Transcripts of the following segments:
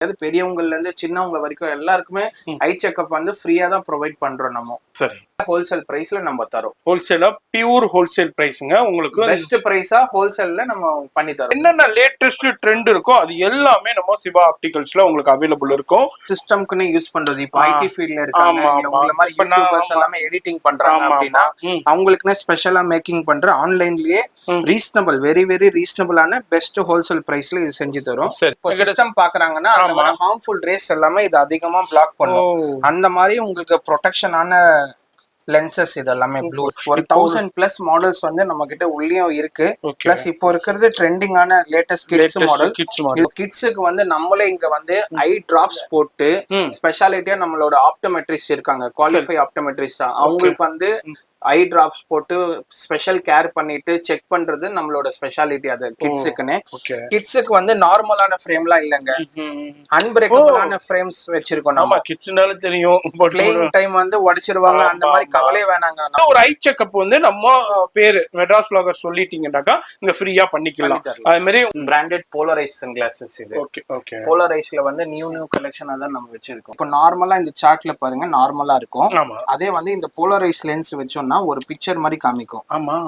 அது பெரியவங்கல இருந்து சின்னவங்க வரைக்கும் எல்லாருக்குமே ஐ செக்அப் வந்து ஃப்ரீயா தான் ப்ரொவைட் பண்றோம் நம்ம. சரி, ஹோல்சேல் பிரைஸ்ல நம்ம தரோம். ஹோல்சேலா பியூர் ஹோல்சேல் பிரைஸ்ங்க. உங்களுக்கு பெஸ்ட் பிரைஸா ஹோல்சேல்ல நம்ம பண்ணி தரோம். என்னென்ன லேட்டஸ்ட் ட்ரெண்ட் இருக்கோ அது எல்லாமே நம்ம சிவா ஆப்டிகல்ஸ்ல உங்களுக்கு அவைலபிள் இருக்கும். சிஸ்டம்க்குன்னு யூஸ் பண்றது இப்போ ஐடி ஃபீல்ட்ல இருக்காங்க இல்ல உங்கள மாதிரி யூடியூபர்ஸ் எல்லாமே எடிட்டிங் பண்றாங்க அப்படின்னா அவங்களுக்குன்னு ஸ்பெஷலா மேக்கிங் பண்ற ஆன்லைன்லயே ரீசனபிள் வெரி வெரி ரீசனபிளான பெஸ்ட் ஹோல்சேல் பிரைஸ்ல இது செஞ்சு தரும். இப்போ சிஸ்டம் பாக்குறாங்கன்னா அந்த மாதிரி ஹார்ம்ஃபுல் ரேஸ் எல்லாமே இது அதிகமா பிளாக் பண்ணும். அந்த மாதிரி உங்களுக்கு ப்ரொடெக்ஷனான லென்சஸ் இதெல்லாமே ப்ளூ ஒரு 1000+ மாடல்ஸ் வந்து நம்ம கிட்ட உள்ளேயும் இருக்கு. பிளஸ் இப்போ இருக்கிறது ட்ரெண்டிங்கான லேட்டஸ்ட் கிட்ஸ் மாடல். கிட்ஸுக்கு வந்து நம்மளே இங்க வந்து ஐ டிராப்ஸ் போட்டு ஸ்பெஷாலிட்டியா நம்மளோட ஆப்டோமெட்ரிஸ்ட் இருக்காங்க, குவாலிஃபை ஆப்டோமெட்ரிஸ்ட், அவங்களுக்கு வந்து ஐ டிராப்ஸ் போட்டு ஸ்பெஷல் கேர் பண்ணிட்டு செக் பண்றது நம்மளோட ஸ்பெஷாலிட்டி. அது கிட்ஸுக்குன்னு. கிட்ஸுக்கு வந்து நார்மலான ஃப்ரேம்லாம் இல்லங்க, அன்பிரேக்கபிளான ஃப்ரேம்ஸ் வச்சிருக்கோம். நம்ம கிட்ஸ்னால தெரியும் பிளேயிங் டைம் வந்து உடைச்சிருவாங்க, அந்த மாதிரி கவலை வேணாங்க. ஒரு ஐ செக்அப் வந்து நம்ம பேரு மெட்ராஸ் வ்ளாகர் சொல்லிட்டீங்கன்னாக்கா இங்க ஃப்ரீயா பண்ணிக்கலாம். அதே மாதிரி பிராண்டட் போலரைஸ் சன்கிளாசஸ் இது. Okay okay. போலரைஸ்ல வந்து நியூ கலெக்ஷனா தான் நம்ம வச்சிருக்கோம். இப்போ நார்மலா இந்த சார்ட்ல பாருங்க நார்மலா இருக்கும். அதே வந்து இந்த போலரைஸ் லென்ஸ் வச்சோம்னா ஒரு பிக்சர் மாதிரி காமிக்கும். ஆமா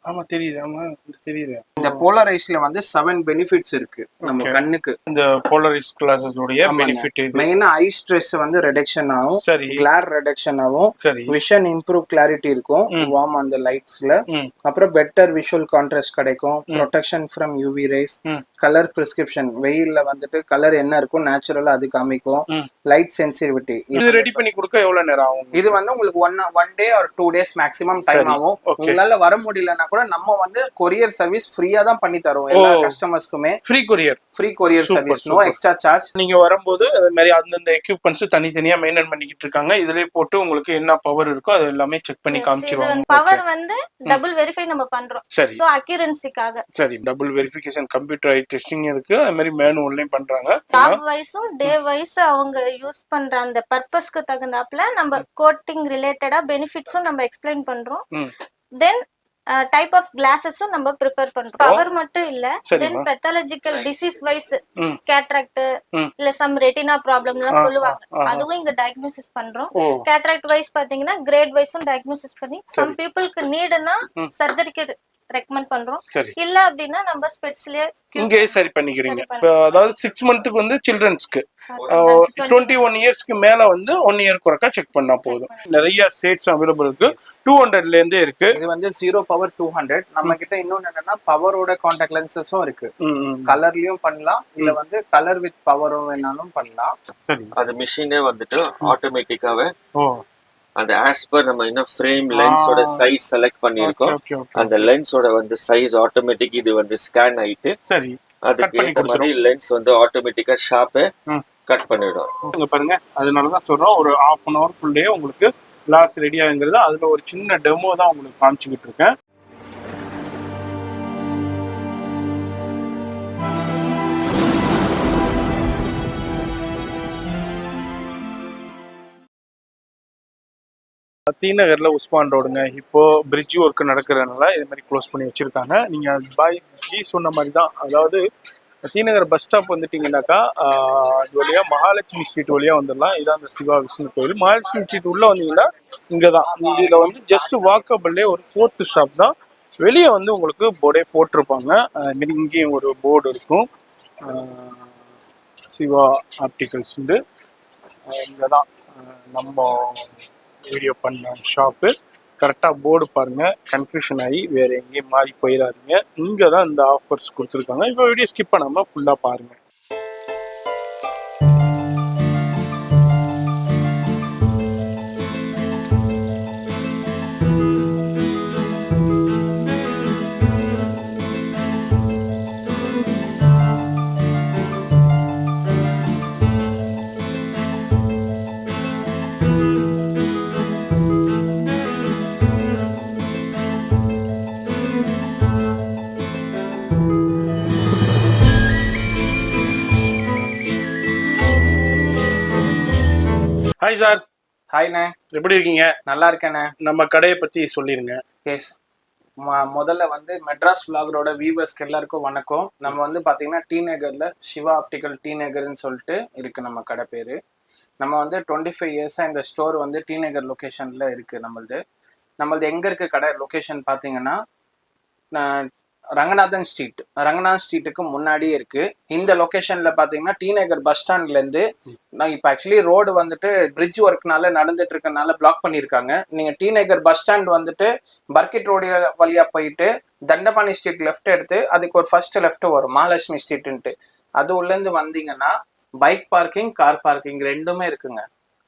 ஆமா தெரியுது. ஆமா தெரியுது. இந்த போலரைஸ்ல வந்து 7 பெனிஃபிட்ஸ் இருக்கு நம்ம கண்ணுக்கு. இந்த போலரைஸ் கிளாஸஸ் உடைய பெனிஃபிட் இது மெயினா ஐ ஸ்ட்ரெஸ் வந்து ரிடக்ஷன் ஆகும், சரி, கிளார் ரிடக்ஷன் ஆகும், சரி, விஷன் இம்ப்ரூவ் கிளாரிட்டி இருக்கும் வார்ம் அந்த லைட்ஸ்ல. அப்புறம் பெட்டர் விஷுவல் கான்ட்ராஸ்ட் கிடைக்கும், protection from UV rays, colour prescription வெயில்ல வந்துட்டு கலர் என்ன இருக்கும் நேச்சுரலா அது காமிக்கும், லைட் சென்சிட்டிவிட்டி. இது ரெடி பண்ணி கொடுக்க எவ்வளவு நேரம் ஆகும்? இது வந்து உங்களுக்கு one day or 2 days maximum time ஆகும். உங்களால வர முடியலன்னா கூட நம்ம வந்து கொரியர் சர்வீஸ் ஃப்ரீயா தான் பண்ணி தருவோம் எல்லா கஸ்டமர்ஸ்க்குமே. Free courier service, no extra charge. நீங்க வரும்போது அதே மாதிரி அந்தந்த எக்யூப்மெண்ட்ஸ் தனித்தனியா மெயின்டைன் பண்ணிக்கிட்டு இருக்காங்க. இதுலயே போட்டு உங்களுக்கு என்ன பவர் இருக்கோ அது எல்லாமே செக் பண்ணி காமிச்சிருவாங்க. பவர் வந்து டபுள் வெரிஃபை நம்ம பண்றோம். சரி, சோ அக்யூரன்சிக்காக. சரி, டபுள் வெரிஃபிகேஷன் கம்ப்யூட்டர் டெஸ்டிங் இருக்கு. அதே மாதிரி மேனுவல்லையும் பண்றாங்க. ஜாப் வைஸும் டே வைஸ் அவங்க யூஸ் பண்ற அந்த பர்பஸ்க்கு தகுந்தாப்ல நம்ம கோட்டிங் ரிலேட்டடா பெனிஃபிட்ஸும் நம்ம எக்ஸ்பிளைன் பண்றோம். தென் டைப் ஆஃப் கிளாஸஸும் நம்ம ப்ரிப்பேர் பண்றோம். பவர் மட்டும் இல்ல, தென் பெத்தாலஜிக்கல் டிசீஸ் வைஸ் கேட்ராக்ட் இல்ல சம் ரெட்டினா ப்ராப்ளம்லாம் சொல்லுவாங்க, அதுவும் இங்க டயக்னோசிஸ் பண்றோம். கேட்ராக்ட் வைஸ் பாத்தீங்கன்னா கிரேட் வைஸும் டயக்னோசிஸ் பண்ணி சம் பீப்புளுக்கு நீடுனா சர்ஜரிக்கு ரெக்கமெண்ட் பண்றோம். இல்ல அப்படின்னா நம்ம ஸ்பெட்ஸ்லயே இங்கே சரி பண்ணிக்கிறீங்க. அதாவது 6 மந்த்க்கு வந்து சில்ட்ரன்ஸ்க்கு, 21 இயர்ஸ்க்கு மேல வந்து 1 இயர் குறைக்க செக் பண்ணா போதும். நிறைய சேட்ஸ் அவைலபிள் இருக்கு. 200ல இருந்தே இருக்கு. இது வந்து 0 பவர் 200. நம்ம கிட்ட இன்னொன்னு என்னன்னா பவரோட கான்டாக்ட் லென்சஸும் இருக்கு. கலர்லயும் பண்ணலாம், இல்ல வந்து கலர் வித் பவரும் வேணாலும் பண்ணலாம். சரி, அது மிஷினே வந்துட்டு ஆட்டோமேட்டிக்காவே அந்த ஆஸ் பர் நம்ம என்ன ஃப்ரேம் லென்ஸோட சைஸ் செலக்ட் பண்ணிருக்கோம், அந்த லென்ஸோட வந்து சைஸ் ஆட்டோமேட்டிக் இது வந்து ஸ்கேன் ஆயிட்டு சரி அதுக்கு ஏத்த மாதிரி லென்ஸ் வந்து ஆட்டோமேட்டிக்கா ஷார்ப்பை கட் பண்ணிடும். இங்க பாருங்க, அதனாலதான் சொல்றோம் ஒரு 1/2 an hour குள்ளேயே உங்களுக்கு கிளாஸ் ரெடி ஆகுங்கிறது. அதுல ஒரு சின்ன டெமோ தான் உங்களுக்கு காமிச்சுக்கிட்டு இருக்கேன். தீநகர்ல உஸ்மான் ரோடுங்க. இப்போ பிரிட்ஜ் ஒர்க் நடக்கிறதுனால இது மாதிரி க்ளோஸ் பண்ணி வச்சிருக்காங்க. நீங்க பாய் ஜி சொன்ன மாதிரி தான், அதாவது தீநகர் பஸ் ஸ்டாப் வந்துட்டீங்கன்னாக்கா இது வழியா மகாலட்சுமி ஸ்ட்ரீட் வழியா வந்துடலாம். இதான் அந்த சிவா விஷ்ணு கோயில். மகாலட்சுமி ஸ்ட்ரீட் உள்ள வந்தீங்கன்னா இங்கதான், இதுல வந்து ஜஸ்ட் வாக்கபிள்லே ஒரு 4th ஷாப் தான். வெளியே வந்து உங்களுக்கு போர்டே போட்டிருப்பாங்க. இங்கேயும் ஒரு போர்டு இருக்கும், சிவா ஆப்டிகல்ஸ். இங்கதான் நம்ம வீடியோ பண்ண ஷாப்பு. கரெக்டாக போர்டு பாருங்க, கன்ஃபியூஷன் ஆகி வேற எங்கேயும் மாறி போயிடாதீங்க. இங்கே தான் இந்த ஆஃபர்ஸ் கொடுத்துருக்காங்க. இப்போ வீடியோ ஸ்கிப் பண்ணாமல் ஃபுல்லாக பாருங்க. Hi sir. ஹாய்ண்ணே, எப்படி இருக்கீங்க? நல்லா இருக்கேண்ணே. நம்ம கடையை பற்றி சொல்லிடுங்க. எஸ், முதல்ல வந்து மெட்ராஸ் விளாகரோட வியூவர்ஸ்க்கு எல்லாருக்கும் வணக்கம். நம்ம வந்து பாத்தீங்கன்னா டி நகர்ல சிவா ஆப்டிக்கல் டி நகர்னு சொல்லிட்டு இருக்கு நம்ம கடை பேரு. நம்ம வந்து 25 இயர்ஸா இந்த ஸ்டோர் வந்து டி நகர் லொகேஷன்ல இருக்கு. நம்மளது எங்க இருக்கு கடை லொகேஷன் பாத்தீங்கன்னா ரங்கநாதன் ஸ்ட்ரீட்டுக்கு முன்னாடியே இருக்கு. இந்த லொகேஷன்ல பாத்தீங்கன்னா டி நகர் பஸ் ஸ்டாண்ட்ல இருந்து நான் இப்ப ஆக்சுவலி ரோடு வந்துட்டு பிரிட்ஜ் ஒர்க்னால நடந்துட்டு இருக்கனால பிளாக் பண்ணிருக்காங்க. நீங்க டி நகர் பஸ் ஸ்டாண்ட் வந்துட்டு பர்கிட் ரோடு வழியா போயிட்டு தண்டபாணி ஸ்ட்ரீட் லெஃப்ட் எடுத்து அதுக்கு ஒரு ஃபர்ஸ்ட் லெஃப்ட் வரும் மகாலட்சுமி ஸ்ட்ரீட்ன்ட்டு. அது உள்ள இருந்து வந்தீங்கன்னா பைக் பார்க்கிங் கார் பார்க்கிங் ரெண்டுமே இருக்குங்க.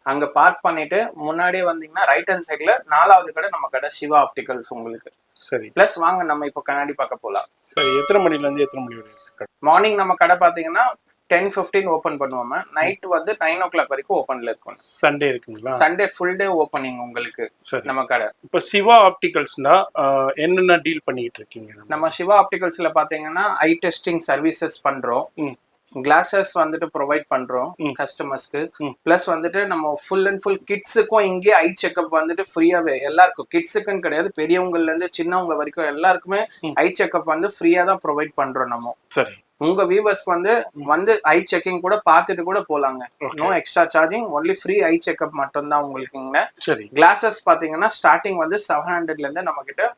அங்க பார்க் பண்ணிட்டு முன்னாடியே வந்தீங்கன்னா ரைட் ஹேண்ட் சைட்ல 4வது கடை நம்ம கடை சிவா ஆப்டிகல்ஸ் உங்களுக்கு. சரி, பிளஸ் வாங்க நம்ம இப்போ கண்ணாடி பார்க்க போலாம். சரி, எத்தனை மணில இருந்து எத்தனை மணி வரைக்கும்? மார்னிங் நம்ம கடை பாத்தீங்கன்னா 10:15 ஓபன் பண்ணுவோம். நைட் வந்து 9 o'clock வரைக்கும் ஓபன்ல இருக்கும். சண்டே இருக்குங்களா? சண்டே ஃபுல் டே ஓப்பனிங் உங்களுக்கு நம்ம கடை. இப்போ சிவா ஆப்டிகல்ஸ்னா என்னென்ன டீல் பண்ணிட்டு இருக்கீங்க? நம்ம சிவா ஆப்டிகல்ஸ்ல பாத்தீங்கன்னா ஐ டெஸ்டிங் சர்வீசஸ் பண்றோம். கிளாஸஸ் வந்துட்டு ப்ரொவைட் பண்றோம் கஸ்டமர்ஸ்க்கு. பிளஸ் வந்துட்டு நம்ம ஃபுல் அண்ட் ஃபுல் கிட்ஸுக்கும் இங்கே ஐ செக்அப் வந்துட்டு ஃப்ரீயாவே எல்லாருக்கும், கிட்ஸுக்குன்னு கிடையாது, பெரியவங்கல இருந்து சின்னவங்க வரைக்கும் எல்லாருக்குமே ஐ செக்அப் வந்து ஃப்ரீயா தான் ப்ரொவைட் பண்றோம் நம்ம. சரி, உங்க வியூவர்ஸ் வந்து ஐ செக்கிங் கூட பார்த்துட்டு கூட போலாங்க. No extra charging, only free eye checkup மட்டும் தான் உங்களுக்கு. சரி, கிளாஸஸ் பாத்தீங்கன்னா ஸ்டார்டிங் வந்து 700ல இருந்து நம்ம கிட்ட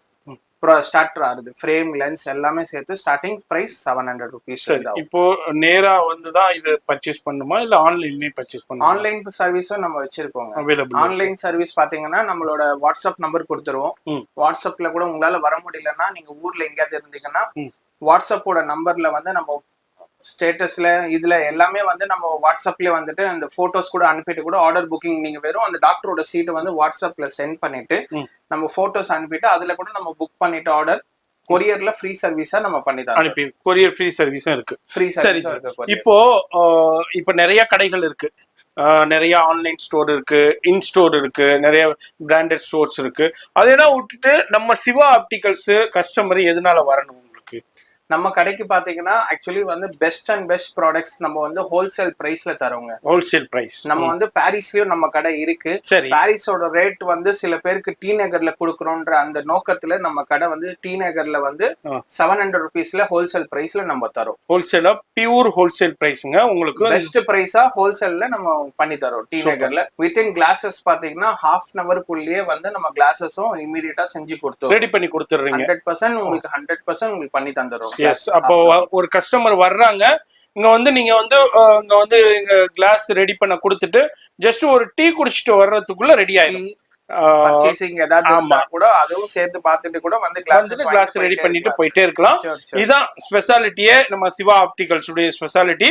ஸ்டார்ட் ஆகுது. ஃப்ரேம் லென்ஸ் எல்லாமே சேர்த்து ஸ்டார்டிங் பிரைஸ் 700 rupees. இப்போ நேரா வந்து தான் இது பர்ச்சேஸ் பண்ணுமா இல்ல ஆன்லைன்லயே பர்ச்சேஸ் பண்ணுமா? ஆன்லைன் சர்வீஸும் நம்ம வச்சிருக்கோங்க. ஆன்லைன் சர்வீஸ் பாத்தீங்கன்னா நம்மளோட வாட்ஸ்அப் நம்பர் கொடுத்துருவோம். வாட்ஸ்அப்ல கூட உங்களால வர முடியலன்னா நீங்க ஊர்ல எங்கேயாவது இருந்தீங்கன்னா வாட்ஸ்அப்போட நம்பர்ல வந்து நம்ம ஸ்டேட்டஸ்ல இதுல எல்லாமே வந்து நம்ம வாட்ஸ்அப்ல வந்துட்டு அந்த போட்டோஸ் கூட அனுப்பிட்டு கூட ஆர்டர் புக்கிங் நீங்க வெறும் அந்த டாக்டரோட சீட்டை வந்து வாட்ஸ்அப்ல சென்ட் பண்ணிட்டு நம்ம போட்டோஸ் அனுப்பிட்டு அதுல கூட நம்ம புக் பண்ணிட்டு ஆர்டர் கொரியர்ல ஃப்ரீ சர்வீஸா நம்ம பண்ணி தான் அனுப்பி கொரியர் ஃப்ரீ சர்வீஸும் இருக்கு. ஃப்ரீ சர்வீஸ் இருக்கு. இப்போ நிறைய கடைகள் இருக்கு, நிறைய ஆன்லைன் ஸ்டோர் இருக்கு, இன் ஸ்டோர் இருக்கு, நிறைய பிராண்டட் ஸ்டோர்ஸ் இருக்கு. அதெல்லாம் விட்டுட்டு நம்ம சிவா ஆப்டிகல்ஸ் கஸ்டமர் எதனால வரணும் உங்களுக்கு? நம்ம கடைக்கு பாத்தீங்கன்னா ஆக்சுவலி வந்து பெஸ்ட் அண்ட் பெஸ்ட் ப்ராடக்ட்ஸ் நம்ம வந்து ஹோல்சேல் பிரைஸ்ல தரோங்க. ஹோல்சேல் பிரைஸ் நம்ம வந்து பாரிஸ்லயும் நம்ம கடை இருக்கு. சரி, பாரிஸோட ரேட் வந்து சில பேருக்கு டி நகர்ல கொடுக்கறோம்ன்ற அந்த நோக்கத்துல நம்ம கடை வந்து டி நகர்ல வந்து 700 rupeesல ஹோல்சேல் பிரைஸ்ல நம்ம தரோம். ஹோல்சேலா பியூர் ஹோல்சேல் பிரைஸ்ங்க உங்களுக்கு. பெஸ்ட் பிரைஸா ஹோல்சேல்ல நம்ம பண்ணி தரோம் டி நகர்ல. வித்தின் கிளாஸஸ் பாத்தீங்கன்னா ஹாஃப் அன் அவருக்குள்ளேயே வந்து நம்ம கிளாஸஸும் இமீடியட்டா செஞ்சு கொடுத்துறோம். ரெடி பண்ணி கொடுத்துறீங்க. 100% உங்களுக்கு 100% உங்களுக்கு பண்ணி தந்துறோம். அப்போ ஒரு கஸ்டமர் வர்றாங்க, இங்க வந்து நீங்க வந்து இங்க வந்து கிளாஸ் ரெடி பண்ண கொடுத்துட்டு ஜஸ்ட் ஒரு டீ குடிச்சிட்டு வர்றதுக்குள்ள ரெடி ஆயிடும். பர்ச்சேசிங் ஏதாவது இருந்தா கூட அதுவும் சேர்த்து பார்த்துட்டு கூட வந்து கிளாஸ் ரெடி பண்ணிட்டு போயிட்டே இருக்கலாம். இதுதான் ஸ்பெஷாலிட்டியே நம்ம சிவா ஆப்டிகல்ஸ் உடைய ஸ்பெஷாலிட்டி.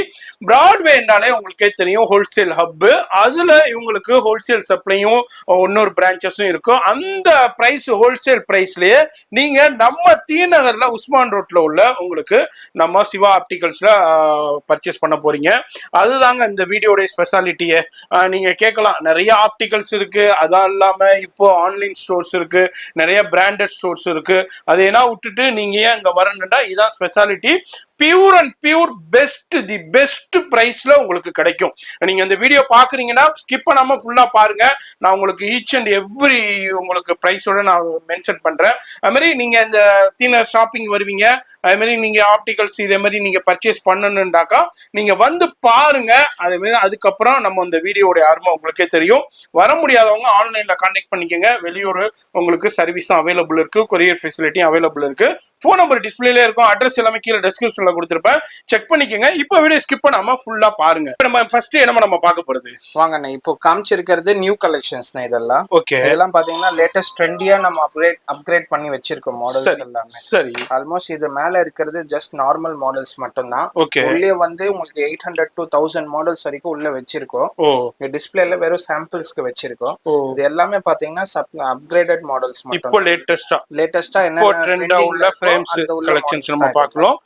பிராட்வேனாலே உங்களுக்கே தெரியும் ஹோல்சேல் ஹப். அதுல இவங்களுக்கு ஹோல்சேல் சப்ளையும் இன்னொரு பிரான்ச்சஸும் இருக்கும். அந்த பிரைஸ் ஹோல்சேல் பிரைஸ்லயே நீங்க நம்ம டி நகர்ல உஸ்மான் ரோட்ல உள்ள உங்களுக்கு நம்ம சிவா ஆப்டிகல்ஸ்ல பர்ச்சேஸ் பண்ண போறீங்க. அதுதாங்க இந்த வீடியோடைய ஸ்பெஷாலிட்டியே. நீங்க கேட்கலாம் நிறைய ஆப்டிகல்ஸ் இருக்கு, அதான் இல்லாம இப்போ ஆன்லைன் ஸ்டோர்ஸ் இருக்கு, நிறைய பிராண்டட் ஸ்டோர்ஸ் இருக்கு, அதையெல்லாம் விட்டுட்டு நீங்க ஏன் அங்க வரணும்டா? இதுதான் speciality. Pure and pure the best பிரைஸ்ல உங்களுக்கு கிடைக்கும். நீங்க இந்த வீடியோ பாக்குறீங்கன்னா ஸ்கிப் பண்ணாம ஃபுல்லா பாருங்க. நான் உங்களுக்கு ஈச் அண்ட் எவ்ரி உங்களுக்கு பிரைஸோட நான் மென்ஷன் பண்றேன். அது மாதிரி நீங்க இந்த தீனர் ஷாப்பிங் வருவீங்க, அது மாதிரி நீங்க ஆப்டிகல்ஸ் இதே மாதிரி நீங்க பர்ச்சேஸ் பண்ணணும்டாக்கா நீங்க வந்து பாருங்க. அதே மாதிரி அதுக்கப்புறம் நம்ம இந்த வீடியோட அருமை உங்களுக்கே தெரியும். வர முடியாதவங்க ஆன்லைன்ல கான்டாக்ட் பண்ணிக்கோங்க. வெளியூர் உங்களுக்கு சர்வீஸும் அவைலபிள் இருக்கு, கொரியர் ஃபெசிலிட்டியும் அவைலபிள் இருக்கு. போன் நம்பர் டிஸ்பிளேல இருக்கும், அட்ரஸ் எல்லாமே கீழே டிஸ்கிரிப்ஷன்ல கொடுத்திருப்பேன், செக் பண்ணிக்கங்க. இப்போ வீடியோ ஸ்கிப் பண்ணாம ஃபுல்லா பாருங்க. நம்ம ஃபர்ஸ்ட் நம்ம பார்க்க போறது வாங்க. இப்போ காமிச்சிருக்கிறது நியூ கலெக்ஷன்ஸ் இதெல்லாம். ஓகே, இதெல்லாம் பாத்தீங்கன்னா லேட்டஸ்ட் ட்ரெண்டியா நம்ம அப்கிரேட் பண்ணி வச்சிருக்கோம் மாடல்ஸ் எல்லாமே. சரி, ஆல்மோஸ்ட் இது மேல இருக்கிறது ஜஸ்ட் நார்மல் மாடல்ஸ் மட்டும் தான். ஓகே, உள்ளே வந்து உங்களுக்கு 800 to 1000 மாடல்ஸ் வரைக்கும் உள்ள வச்சிருக்கோம். டிஸ்பிளேல வெறும் சாம்பிள்ஸ்க்கு வச்சிருக்கோம். இது எல்லாமே பாத்தீங்கன்னா அப்கிரேடட் மாடல்ஸ் மட்டும். இப்போ லேட்டஸ்டா என்ன ட்ரெண்டா உள்ள ஃப்ரேம்ஸ் கலெக்ஷன்ஸ் நம்ம பார்க்கலாம்.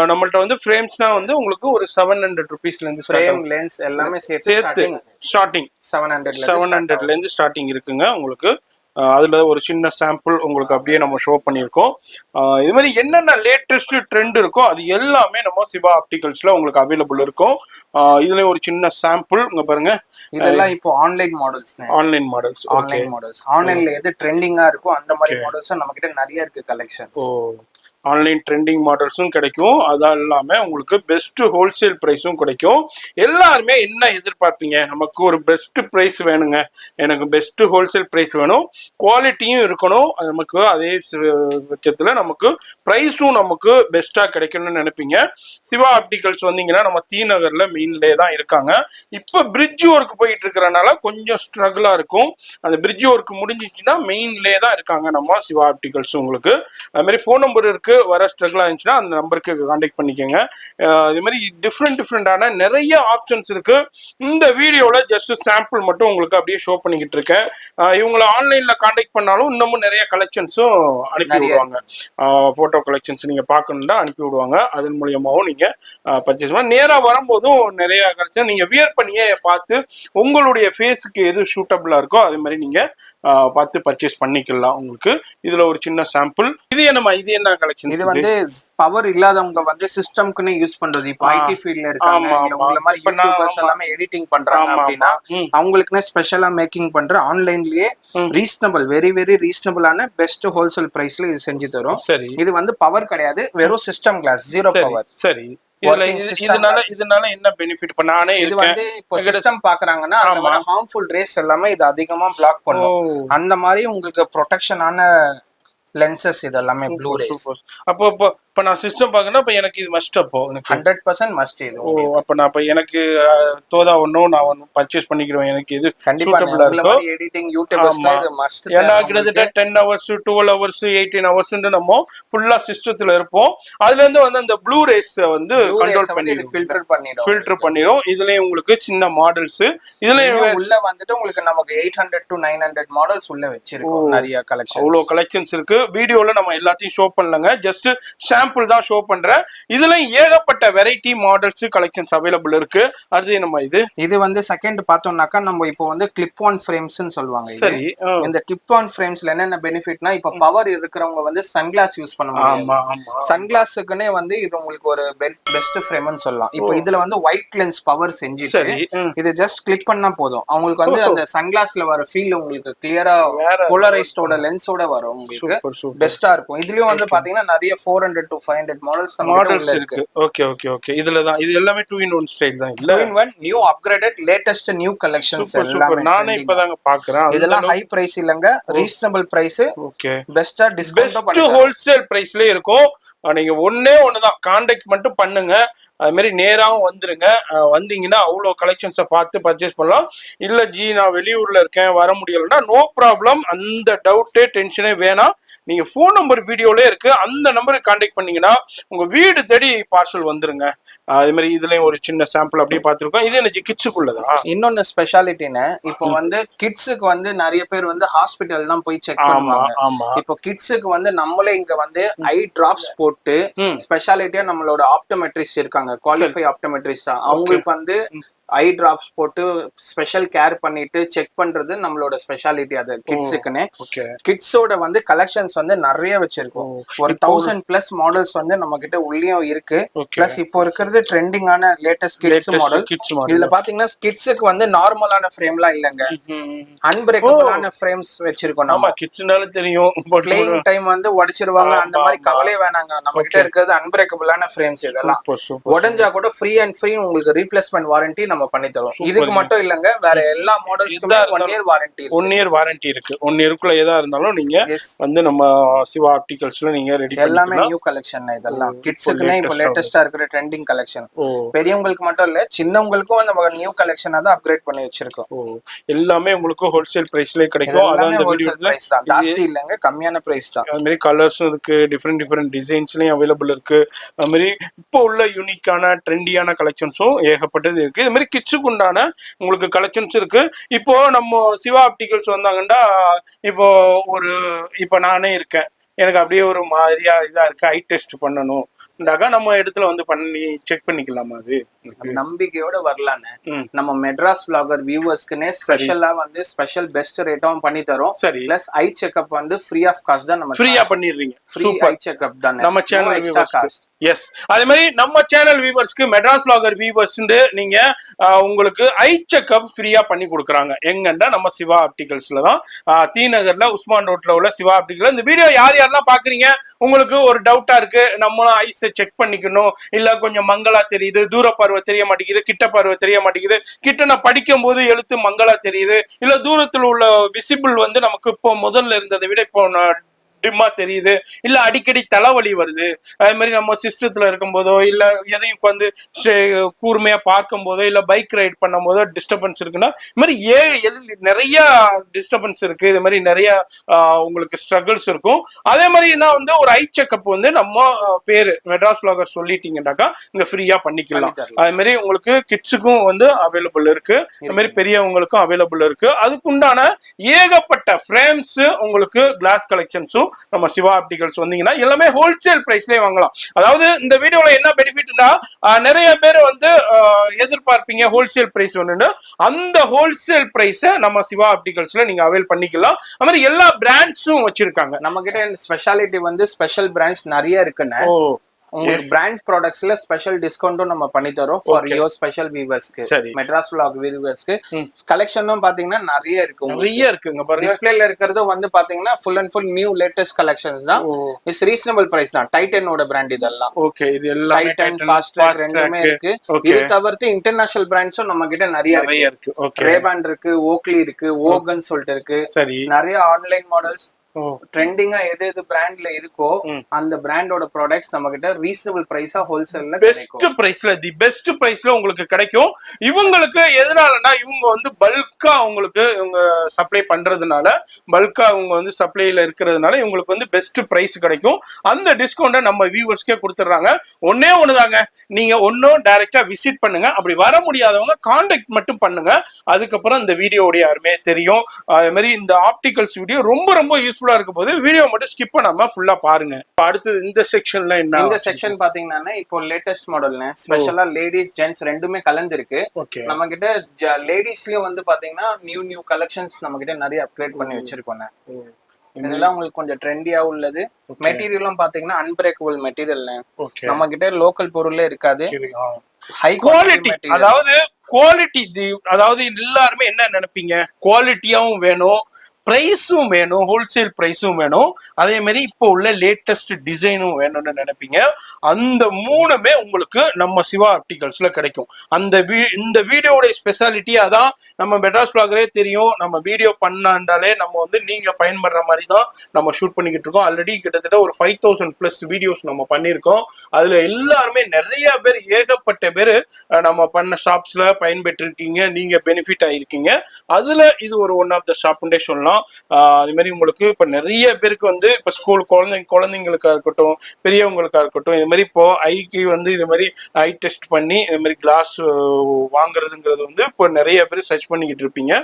நம்மள்ட்ட வந்து ஃப்ரேம்ஸ்னா வந்து உங்களுக்கு ஒரு 700 rupeesல இருந்து ஃப்ரேம் லென்ஸ் எல்லாமே சேர்த்து ஸ்டார்டிங் 700ல இருந்து ஸ்டார்டிங் இருக்குங்க உங்களுக்கு. அதுல ஒரு சின்ன சாம்பிள் உங்களுக்கு அப்படியே நம்ம ஷோ பண்ணியிருக்கோம். இது மாதிரி என்னென்ன லேட்டஸ்ட் ட்ரெண்ட் இருக்கோ அது எல்லாமே நம்ம சிவா ஆப்டிகல்ஸ்ல உங்களுக்கு அவைலபிள் இருக்கும். இதுல ஒரு சின்ன சாம்பிள் இங்க பாருங்க. இதெல்லாம் இப்போ ஆன்லைன் மாடல்ஸ். ஆன்லைன்ல எது ட்ரெண்டிங்கா இருக்கோ அந்த மாதிரி மாடல்ஸ் நம்ம கிட்ட நிறைய இருக்கு கலெக்ஷன்ஸ். ஆன்லைன் ட்ரெண்டிங் மாடல்ஸும் கிடைக்கும். அதான் இல்லாம உங்களுக்கு பெஸ்ட் ஹோல்சேல் பிரைஸும் கிடைக்கும். எல்லாருமே என்ன எதிர்பார்ப்பீங்க? நமக்கு ஒரு பெஸ்ட் பிரைஸ் வேணுங்க, எனக்கு பெஸ்ட் ஹோல்சேல் பிரைஸ் வேணும், குவாலிட்டியும் இருக்கணும், நமக்கு அதே பட்சத்துல நமக்கு பிரைஸும் நமக்கு பெஸ்டா கிடைக்கணும்னு நினைப்பீங்க. சிவா ஆப்டிகல்ஸ் வந்தீங்கன்னா நம்ம தி நகர்ல மெயின்லே தான் இருக்காங்க. இப்ப பிரிட்ஜ் ஒர்க் போயிட்டு இருக்கிறனால கொஞ்சம் ஸ்ட்ரகிளா இருக்கும். அந்த பிரிட்ஜ் ஒர்க் முடிஞ்சிச்சுன்னா மெயின்லே தான் இருக்காங்க நம்ம சிவா ஆப்டிகல்ஸ். உங்களுக்கு அது மாதிரி ஃபோன் நம்பர் இருக்கு, வர ஸ்ட்ரகிள் ஆயிருந்துச்சுன்னா அந்த நம்பருக்கு கான்டாக்ட் பண்ணிக்கோங்க. இது மாதிரி டிஃப்ரெண்டான நிறைய ஆப்ஷன்ஸ் இருக்கு. இந்த வீடியோல ஜஸ்ட் சாம்பிள் மட்டும் உங்களுக்கு அப்படியே ஷோ பண்ணிக்கிட்டு இருக்கேன். இவங்களை ஆன்லைன்ல கான்டாக்ட் பண்ணாலும் இன்னமும் நிறைய கலெக்ஷன்ஸும் அனுப்பி விடுவாங்க. போட்டோ கலெக்ஷன்ஸ் நீங்க பார்க்கணும்னா அனுப்பி விடுவாங்க. அதன் மூலியமாகவும் நீங்க பர்ச்சேஸ் பண்ண, நேரா வரும்போதும் நிறைய கலெக்ஷன் நீங்க வியர் பண்ணியே பார்த்து உங்களுடைய ஃபேஸுக்கு எது சூட்டபிளா இருக்கோ அது மாதிரி நீங்க பார்த்து பர்ச்சேஸ் பண்ணிக்கலாம். உங்களுக்கு இதுல ஒரு சின்ன சாம்பிள். இது என்ன கலெக்ஷன்? இது வந்து பவர் இல்லாதவங்க வந்து சிஸ்டம்க்குன்னு யூஸ் பண்றது. இப்போ ஐடி ஃபீல்ட்ல இருக்காங்க, உங்கள மாதிரி யூடியூபர்ஸ் எல்லாமே எடிட்டிங் பண்றாங்க அப்படின்னா அவங்களுக்குன்னு ஸ்பெஷலா மேக்கிங் பண்ற ஆன்லைன்லயே ரீசனபிள், வெரி வெரி ரீசனபிளான பெஸ்ட் ஹோல்சேல் பிரைஸ்ல இது செஞ்சு தரும். இது வந்து பவர் கிடையாது, வெறும் சிஸ்டம் கிளாஸ், ஜீரோ பவர். சரி, இதனால என்ன பெனிஃபிட்? இப்ப நானே இது வந்து இப்போ சிஸ்டம் பாக்குறாங்கன்னா அந்த மாதிரி ஹார்ம்ஃபுல் ரேஸ் எல்லாமே இது அதிகமா பிளாக் பண்ணும். அந்த மாதிரி உங்களுக்கு ப்ரொடெக்ஷனான லென்சஸ் இதெல்லாமே ப்ளூ ரேஸ். அப்ப நான் சிஸ்டம் பார்க்கணும், அப்ப எனக்கு இது மஸ்ட். அப்போ 100% மஸ்ட் இது. அப்ப நான் இப்ப எனக்கு தோதா ஒன்னும் நான் பர்ச்சேஸ் பண்ணிக்கிறேன். எனக்கு இது கண்டிப்பா இருக்கும். எடிட்டிங் யூடியூபர்ஸ்ல இது மஸ்ட். ஏன்னா கிட்டத்தட்ட 10 hours 12 hours 18 hours நம்ம ஃபுல்லா சிஸ்டத்துல இருப்போம். அதுல இருந்து வந்து அந்த ப்ளூ ரேஸ் வந்து கண்ட்ரோல் பண்ணி ஃபில்டர் பண்ணிடும். இதுலயும் உங்களுக்கு சின்ன மாடல்ஸ், இதுலயும் உள்ள வந்துட்டு உங்களுக்கு நமக்கு 800 to 900 மாடல்ஸ் உள்ள வச்சிருக்கோம். நிறைய கலெக்ஷன், அவ்வளவு கலெக்ஷன்ஸ் இருக்கு. வீடியோல நம்ம எல்லாத்தையும் ஷோ பண்ணலங்க, ஜஸ்ட் சாம்பிள் தான் ஷோ பண்றேன். இதுல ஏகப்பட்ட வெரைட்டி மாடல்ஸ் கலெக்ஷன்ஸ் அவைலபிள் இருக்கு. அது நம்ம இது வந்து செகண்ட் பார்த்தோம்னாக்கா நம்ம இப்போ வந்து கிளிப் ஆன் ஃப்ரேம்ஸ்னு சொல்லுவாங்க. சரி, இந்த கிளிப் ஆன் ஃப்ரேம்ஸ்ல என்னென்ன பெனிஃபிட்னா, இப்போ பவர் இருக்கிறவங்க வந்து சன்கிளாஸ் யூஸ் பண்ண முடியும். சன்கிளாஸுக்குன்னே வந்து இது உங்களுக்கு ஒரு பெஸ்ட் ஃப்ரேம்னு சொல்லலாம். இப்போ இதுல வந்து ஒயிட் லென்ஸ் பவர் செஞ்சுட்டு இது ஜஸ்ட் கிளிக் பண்ணா போதும், அவங்களுக்கு வந்து அந்த சன்கிளாஸ்ல வர ஃபீல் உங்களுக்கு கிளியரா போலரைஸ்டோட லென்ஸோட வரும். உங்களுக்கு பெஸ்டா இருக்கும். இதுலயும் வந்து பாத்தீங்கன்னா நிறைய 400 to 500 மாடல்ஸ் இருக்கு. Okay okay okay. இதுல தான் இது எல்லாமே 2-in-1 ஸ்டைல் தான். இல்ல 2-in-1 new upgraded latest new collections எல்லாமே நானே இப்பதாங்க பாக்குறேன். இதெல்லாம் ஹை பிரைஸ் இல்லங்க, ரீசனபிள் பிரைஸ். ஓகே, பெஸ்டா டிஸ்கவுண்ட் பெஸ்ட் ஹோல்சேல் பிரைஸ்ல இருக்கும். நீங்க ஒண்ணுதான் கான்டாக்ட் மட்டும் பண்ணுங்க. அது மாதிரி நேராவும் வந்துருங்க. வந்தீங்கன்னா அவ்வளோ கலெக்ஷன்ஸை பார்த்து பர்ச்சேஸ் பண்ணலாம். இல்ல ஜி நான் வெளியூர்ல இருக்கேன் வர முடியலன்னா நோ ப்ராப்ளம். அந்த டவுட்டே டென்ஷனே வேணாம். நீங்க ஃபோன் நம்பர் வீடியோலே இருக்கு, அந்த நம்பருக்கு கான்டாக்ட் பண்ணீங்கன்னா உங்க வீடு தேடி பார்சல் வந்துருங்க. அது மாதிரி இதுலயும் ஒரு சின்ன சாம்பிள் அப்படியே பார்த்துருக்கோம். இது எனக்கு கிட்ஸுக்குள்ளதான் இன்னொன்னு ஸ்பெஷாலிட்டின்னு. இப்போ வந்து கிட்ஸுக்கு வந்து நிறைய பேர் வந்து ஹாஸ்பிட்டல் தான் போய் செக் பண்ணுவாங்க. இப்போ கிட்ஸுக்கு வந்து நம்மளே இங்க வந்து ஐ டிராப்ஸ் போட்டு ஸ்பெஷாலிட்டியா நம்மளோட ஆப்டோமெட்ரிஸ்ட் இருக்காங்க, குவாலிஃபை ஆப்டோமெட்ரிஸ்டா, அவங்களுக்கு வந்து ஐ டிராப்ஸ் போட்டு ஸ்பெஷல் கேர் பண்ணிட்டு செக் பண்றது நம்மளோட ஸ்பெஷாலிட்டி. அது கிட்ஸுக்குன்னு. கிட்ஸோட வந்து கலெக்ஷன்ஸ் வந்து நிறைய வச்சிருக்கோம். ஒரு 1000+ மாடல்ஸ் வந்து நம்ம கிட்ட உள்ளேயும் இருக்கு. பிளஸ் இப்போ இருக்கிறது ட்ரெண்டிங்கான லேட்டஸ்ட் கிட்ஸ் மாடல். இதுல பாத்தீங்கன்னா கிட்ஸுக்கு வந்து நார்மலான ஃப்ரேம்லாம் இல்லங்க, அன்பிரேக்கபிளான ஃப்ரேம்ஸ் வச்சிருக்கோம். நம்ம கிட்ஸ்னால தெரியும் பிளேயிங் டைம் வந்து உடைச்சிருவாங்க, அந்த மாதிரி கவலையே வேணாங்க. நம்ம கிட்ட இருக்கிறது அன்பிரேக்கபிளான ஃப்ரேம்ஸ். இதெல்லாம் உடைஞ்சா கூட ஃப்ரீ அண்ட் ஃப்ரீ உங்களுக்கு ரீப்ளேஸ்மெண்ட் வாரண்டி நம்ம பண்ணி தரோம். இதுக்கு மட்டும் இல்லங்க, வேற எல்லா மாடல்ஸ்க்குமே 1 year வாரண்டி இருக்கு. 1 year வாரண்டி இருக்கு. 1 yearக்குள்ள ஏதா இருந்தாலும் நீங்க வந்து நம்ம சிவா ஆப்டிகல்ஸ்ல நீங்க ரெடி பண்ணிக்கலாம். எல்லாமே நியூ கலெக்ஷன். இதெல்லாம் கிட்ஸுக்குனே இப்போ லேட்டஸ்டா இருக்கிற ட்ரெண்டிங் கலெக்ஷன். பெரியவங்களுக்கு மட்டும் இல்ல, சின்னவங்களுக்கும் நம்ம நியூ கலெக்ஷனா தான் அப்கிரேட் பண்ணி வச்சிருக்கோம். எல்லாமே உங்களுக்கு ஹோல்சேல் பிரைஸ்ல கிடைக்கும். அதான் இந்த வீடியோல ஜாஸ்தி இல்லங்க, கம்மியான பிரைஸ் தான். அது மாதிரி கலர்ஸும் இருக்கு, டிஃபரெண்ட் டிசைன்ஸ்லயும் அவைலபிள் இருக்கு. அது மாதிரி இப்போ உள்ள யூனிக்கான ட்ரெண்டியான கலெக்ஷன்ஸும் ஏகப்பட்டது இருக்கு. இது மாதிரி கிட்ஸுக்கு உண்டான உங்களுக்கு கலெக்ஷன்ஸ் இருக்கு. இப்போ நம்ம சிவா ஆப்டிகல்ஸ் வந்தாங்கன்னா இப்போ நானே இருக்கேன், எனக்கு அப்படியே ஒரு மாதிரியா இதா இருக்கு, ஐ டெஸ்ட் பண்ணணும், நம்ம இடத்துல வந்து பண்ணி செக் பண்ணிக்கலாமா? அது நம்பிக்கையோட வரலான்னு நம்ம மெட்ராஸ் vlogger வியூவர்ஸ்க்குனே ஸ்பெஷலா வந்து ஸ்பெஷல் பெஸ்ட் ரேட்டும் பண்ணி தரோம். சரி. பிளஸ் ஐ செக்அப் வந்து ஃப்ரீ ஆஃப் காஸ்ட் தான். நம்ம ஃப்ரீயா பண்ணிடுறீங்க. ஃப்ரீ ஐ செக்அப் தான் நம்ம சேனல் எக்ஸ்ட்ரா காஸ்ட். எஸ், அதே மாதிரி நம்ம சேனல் வியூவர்ஸ்க்கு மெட்ராஸ் vlogger வியூவர்ஸ் நீங்க உங்களுக்கு ஐ செக்அப் ஃப்ரீயா பண்ணி கொடுக்குறாங்க. எங்கன்னா நம்ம சிவா ஆப்டிகல்ஸ்ல தான், டி நகர்ல உஸ்மான் ரோட்ல உள்ள சிவா ஆப்டிகல். இந்த வீடியோ யாரெல்லாம் பாக்குறீங்க, உங்களுக்கு ஒரு டவுட்டா இருக்கு, நம்மளும் ஐஸை செக் பண்ணிக்கணும், இல்ல கொஞ்சம் மங்களா தெரியுது, தூர பார்வை தெரிய மாட்டேங்குது, கிட்ட பார்வை தெரிய மாட்டேங்குது, கிட்ட நான் படிக்கும் போது எழுத்து மங்களா தெரியுது, இல்ல தூரத்துல உள்ள விசிபிள் வந்து நமக்கு இப்போ முதல்ல இருந்ததை விட இப்போ டிம்மா தெரியுது, இல்ல அடிக்கடி தலைவலி வருது, அதே மாதிரி நம்ம சிஸ்டத்துல இருக்கும் போதோ இல்ல எதையும் உட்காந்து கூர்மையா பார்க்கும் போதோ இல்ல பைக் ரைட் பண்ணும் போதோ டிஸ்டர்பன்ஸ் இருக்குன்னா, இது மாதிரி நிறைய டிஸ்டர்பன்ஸ் இருக்கு. இது மாதிரி நிறைய உங்களுக்கு ஸ்ட்ரகிள்ஸ் இருக்கும். அதே மாதிரி நான் வந்து ஒரு ஐ செக்அப் வந்து நம்ம பேரு மெட்ராஸ் vlogger சொல்லிட்டீங்கன்னாக்கா இங்க ஃப்ரீயா பண்ணிக்கலாம். அதே மாதிரி உங்களுக்கு கிட்ஸுக்கும் வந்து அவைலபிள் இருக்கு, அது மாதிரி பெரியவங்களுக்கும் அவைலபிள் இருக்கு. அதுக்குண்டான ஏகப்பட்ட ஃப்ரேம்ஸ் உங்களுக்கு கிளாஸ் கலெக்ஷன்ஸும் நம்ம சிவா ஆப்டிகல்ஸ் வந்தீங்கன்னா எல்லாமே ஹோல்சேல் பிரைஸ்லயே வாங்கலாம். அதாவது இந்த வீடியோல என்ன பெனிஃபிட்னா, நிறைய பேர் வந்து எதிர்பார்ப்பீங்க ஹோல்சேல் பிரைஸ் ஒண்ணு, அந்த ஹோல்சேல் பிரைஸ நம்ம சிவா ஆப்டிகல்ஸ்ல நீங்க அவைல் பண்ணிக்கலாம். அது மாதிரி எல்லா பிராண்ட்ஸும் வச்சிருக்காங்க. நம்ம கிட்ட ஸ்பெஷாலிட்டி வந்து ஸ்பெஷல் பிராண்ட்ஸ் நிறைய இருக்குன்னு. உங்களுக்கு பிராண்ட் ப்ராடக்ட்ஸ்ல ஸ்பெஷல் டிஸ்கவுண்டும் நம்ம பண்ணி தரோம் ஃபார் யுவர் ஸ்பெஷல் வியூவர்ஸ்க்கு. மெட்ராஸ் vlog வியூவர்ஸ்க்கு கலெக்ஷனும் பாத்தீங்கன்னா நிறைய இருக்கு. நிறைய இருக்குங்க பாருங்க. டிஸ்ப்ளேல இருக்கிறது வந்து பாத்தீங்கன்னா full and full new latest collections தான். இட்ஸ் ரீசனபிள் பிரைஸ் தான். டைட்டனோட பிராண்ட் இதெல்லாம். ஓகே, இது எல்லாம் டைட்டன், ஃபாஸ்ட் ட்ராக் ரெண்டுமே இருக்கு. இது தவிர்த்து இன்டர்நேஷனல் பிராண்ட்ஸும் நம்ம கிட்ட நிறைய இருக்கு. ரேபான் இருக்கு, ஓக்லி இருக்கு, ஓகன் சொல்லிட்டு இருக்கு. நிறைய ஆன்லைன் மாடல்ஸ் ட்ரெண்டிங்கா எது பிராண்ட்ல இருக்கோ அந்த பிராண்டோட ப்ராடக்ட்ஸ் நம்ம கிட்ட ரீசனபிள் பிரைஸா ஹோல்சேல்ல பெஸ்ட் பிரைஸ்ல பெஸ்ட் பிரைஸ்ல உங்களுக்கு கிடைக்கும். இவங்களுக்கு எதனாலனா இவங்க வந்து பல்கா உங்களுக்கு இவங்க சப்ளை பண்றதுனால, பல்கா இவங்க வந்து சப்ளைல இருக்கிறதுனால இவங்களுக்கு வந்து பெஸ்ட் பிரைஸ் கிடைக்கும். அந்த டிஸ்கவுண்ட நம்ம வியூவர்ஸ்க்கே கொடுத்துறாங்க. ஒன்னே ஒண்ணுதாங்க, நீங்க ஒன்னும் டைரக்டா விசிட் பண்ணுங்க. அப்படி வர முடியாதவங்க கான்டாக்ட் மட்டும் பண்ணுங்க. அதுக்கப்புறம் இந்த வீடியோடைய யாருமே தெரியும். அதே மாதிரி இந்த ஆப்டிகல்ஸ் வீடியோ ரொம்ப ரொம்ப யூஸ் இருக்க போது வீடியோ மட்டும் ஸ்கிப் பண்ணாம ஃபுல்லா பாருங்க. அடுத்து இந்த செக்ஷன்ல என்ன? இந்த செக்ஷன் பாத்தீங்கன்னா இப்போ லேட்டஸ்ட் மாடல்ல ஸ்பெஷலா லேடிஸ் ஜென்ட்ஸ் ரெண்டுமே கலந்து இருக்கு. நம்ம கிட்ட லேடிஸ்லயும் வந்து பாத்தீங்கன்னா நியூ கலெக்ஷன்ஸ் நம்ம கிட்ட நிறைய அப்கிரேட் பண்ணி வச்சிருக்கோம். இதெல்லாம் உங்களுக்கு கொஞ்சம் ட்ரெண்டியா உள்ளது. மெட்டீரியலும் பாத்தீங்கன்னா அன்பிரேக்கபிள் மெட்டீரியல். நம்ம கிட்ட லோக்கல் பொருளே இருக்காது. ஹை குவாலிட்டி, அதாவது குவாலிட்டி. அதாவது எல்லாருமே என்ன நினைப்பீங்க, குவாலிட்டியாவும் வேணும், பிரைஸும் வேணும், ஹோல்சேல் பிரைஸும் வேணும், அதே மாதிரி இப்போ உள்ள லேட்டஸ்ட் டிசைனும் வேணும்னு நினைப்பீங்க. அந்த மூணுமே உங்களுக்கு நம்ம சிவா ஆப்டிகல்ஸ்ல கிடைக்கும். இந்த வீடியோட ஸ்பெஷாலிட்டி அதான். நம்ம மெட்ராஸ் vloggerே தெரியும், நம்ம வீடியோ பண்ணாண்டாலே நம்ம வந்து நீங்க பயன்படுற மாதிரி தான் நம்ம ஷூட் பண்ணிக்கிட்டு இருக்கோம். ஆல்ரெடி கிட்டத்தட்ட ஒரு 5000+ வீடியோஸ் நம்ம பண்ணியிருக்கோம். அதுல எல்லாருமே நிறைய பேர், ஏகப்பட்ட பேர் நம்ம பண்ண ஷாப்ஸ்ல பயன்பெற்று இருக்கீங்க, நீங்க பெனிஃபிட் ஆயிருக்கீங்க. அதுல இது ஒரு ஒன் ஆஃப் த ஷாப்னே சொல்லலாம். அதே மாதிரி உங்களுக்கு இப்ப நிறைய பேருக்கு வந்து இப்ப ஸ்கூல் குழந்தைங்களுக்கா இருக்கட்டும், பெரியவங்களுக்கா இருக்கட்டும், இது மாதிரி இப்போ ஐக்கு வந்து இது மாதிரி ஐ டெஸ்ட் பண்ணி இது மாதிரி கிளாஸ் வாங்குறதுங்கிறது வந்து இப்போ நிறைய பேர் சர்ச் பண்ணிக்கிட்டு இருப்பீங்க.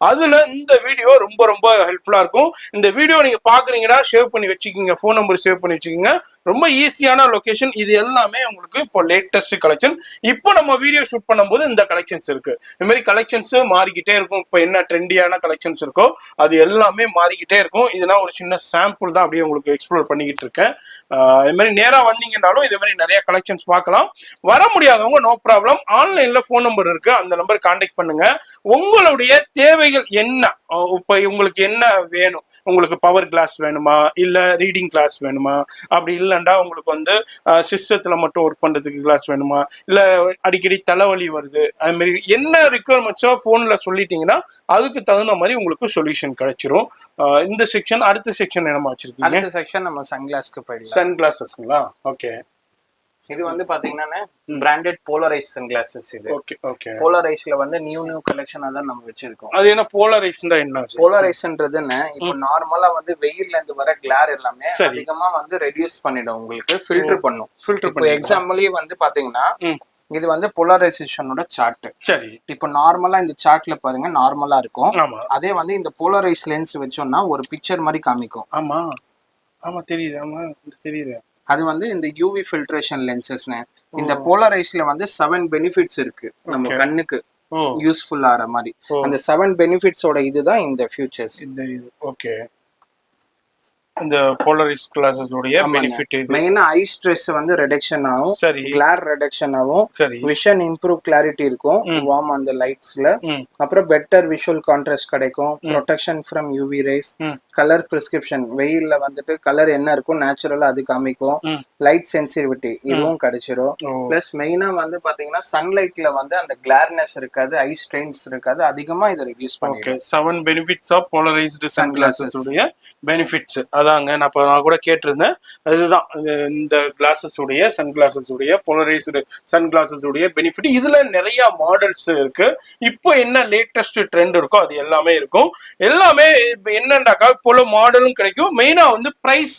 அதுல இந்த வீடியோ ரொம்ப ரொம்ப ஹெல்ப்ஃபுல்லா இருக்கும். இந்த வீடியோ நீங்க பாக்குறீங்கன்னா சேவ் பண்ணி வச்சுக்கோங்க, போன் நம்பர் சேவ் பண்ணி வச்சுக்கோங்க. ரொம்ப ஈஸியான லொகேஷன். இது எல்லாமே உங்களுக்கு இப்போ லேட்டஸ்ட் கலெக்ஷன். இப்போ நம்ம வீடியோ ஷூட் பண்ணும்போது இந்த கலெக்ஷன்ஸ் இருக்கு. இந்த மாதிரி கலெக்ஷன்ஸ் மாறிக்கிட்டே இருக்கும். இப்போ என்ன ட்ரெண்டியான கலெக்ஷன்ஸ் இருக்கோ அது எல்லாமே மாறிக்கிட்டே இருக்கும். இதெல்லாம் ஒரு சின்ன சாம்பிள் தான், அப்படியே உங்களுக்கு எக்ஸ்ப்ளோர் பண்ணிக்கிட்டு இருக்கேன். இது மாதிரி நேரா வந்தீங்கன்னாலும் இதே மாதிரி நிறைய கலெக்ஷன்ஸ் பார்க்கலாம். வர முடியாதவங்க நோ ப்ராப்ளம், ஆன்லைன்ல போன் நம்பர் இருக்கு, அந்த நம்பர் கான்டாக்ட் பண்ணுங்க. உங்களுடைய தேவைகள் என்ன, இப்ப உங்களுக்கு என்ன வேணும், உங்களுக்கு பவர் கிளாஸ் வேணுமா, இல்ல ரீடிங் கிளாஸ் வேணுமா, அப்படி இல்லைண்டா உங்களுக்கு வந்து சிஸ்டத்துல மட்டும் ஒர்க் பண்றதுக்கு கிளாஸ் வேணுமா, இல்ல அடிக்கடி தலைவலி வருது, அது மாதிரி என்ன ரிக்குவயர்மெண்ட்ஸோ போன்ல சொல்லிட்டீங்கன்னா அதுக்கு தகுந்த மாதிரி உங்களுக்கு சொல்யூஷன் கிடைச்சிரும். இந்த செக்ஷன் அடுத்த செக்ஷன் என்னமா வச்சிருக்கீங்க? அடுத்த செக்ஷன் நம்ம சன்கிளாஸ்க்கு போயிடலாம். சன்கிளாஸஸ்ங்களா? ஓகே. இது வந்து பாத்தீங்கன்னா பிராண்டட் போலரைஸ் சன்கிளாஸஸ். இது ஓகே. போலரைஸ்ல வந்து நியூ கலெக்ஷன் தான் நம்ம வச்சிருக்கோம். அது என்ன போலரைஸ்னா என்ன? போலரைஸ்ன்றதுன்னு இப்போ நார்மலா வந்து வெயில்ல இருந்து வர கிளார் எல்லாமே அதிகமா வந்து ரெடியூஸ் பண்ணிடும், உங்களுக்கு ஃபில்டர் பண்ணும். இப்போ எக்ஸாம்பிளே வந்து பாத்தீங்கன்னா இது வந்து போலரைசேஷனோட சார்ட். சரி, இப்போ நார்மலா இந்த சார்ட்ல பாருங்க நார்மலா இருக்கும். அதே வந்து இந்த போலரைஸ் லென்ஸ் வச்சோம்னா ஒரு பிக்சர் மாதிரி காமிக்கும். ஆமா தெரியுது. ஆமா தெரியுது. அது வந்து இந்த யூவி ஃபில்ட்ரேஷன் லென்சஸ்னே. இந்த போலரைஸ்ல வந்து 7 பெனிஃபிட்ஸ் இருக்கு நம்ம கண்ணுக்கு யூஸ்ஃபுல் ஆற மாதிரி. அந்த 7 பெனிஃபிட்ஸோட இதுதான் இந்த ஃபியூச்சர்ஸ். இந்த ஓகே, இந்த போலரைஸ் கிளாஸஸ் உடைய பெனிஃபிட் இது மெயினா ஐ ஸ்ட்ரெஸ் வந்து ரிடக்ஷன் ஆகும், சரி, கிளார் ரிடக்ஷன் ஆகும், சரி, விஷன் இம்ப்ரூவ் கிளாரிட்டி இருக்கும் வார்ம் அந்த லைட்ஸ்ல. அப்புறம் பெட்டர் விஷுவல் கான்ட்ராஸ்ட் கிடைக்கும், protection from UV rays, colour prescription வெயில்ல வந்துட்டு கலர் என்ன இருக்கும் நேச்சுரலா அது காமிக்கும், லைட் சென்சிட்டிவிட்டி இதுவும் கிடைச்சிரும். பிளஸ் மெயினா வந்து பாத்தீங்கன்னா சன்லைட்ல வந்து அந்த கிளார்னஸ் இருக்காது, ஐ ஸ்ட்ரெயின்ஸ் இருக்காது, அதிகமா இதை ரிடியூஸ் பண்ணிடும். 7 பெனிஃபிட்ஸ் ஆஃப் போலரைஸ்டு சன்கிளாஸஸ் உடைய பெனிஃபிட்ஸ் அதாங்க. நான் கூட கேட்டிருந்தேன். அதுதான் இந்த கிளாஸஸ் உடைய சன்கிளாஸஸ் உடைய போலரைஸ்டு சன்கிளாஸஸ் உடைய பெனிஃபிட். இதுல நிறைய மாடல்ஸ் இருக்கு. இப்போ என்ன லேட்டஸ்ட் ட்ரெண்ட் இருக்கோ அது எல்லாமே இருக்கும். எல்லாமே என்னண்டாக்கா போல மாடலும் கிடைக்கும். மெயினா வந்து பிரைஸ்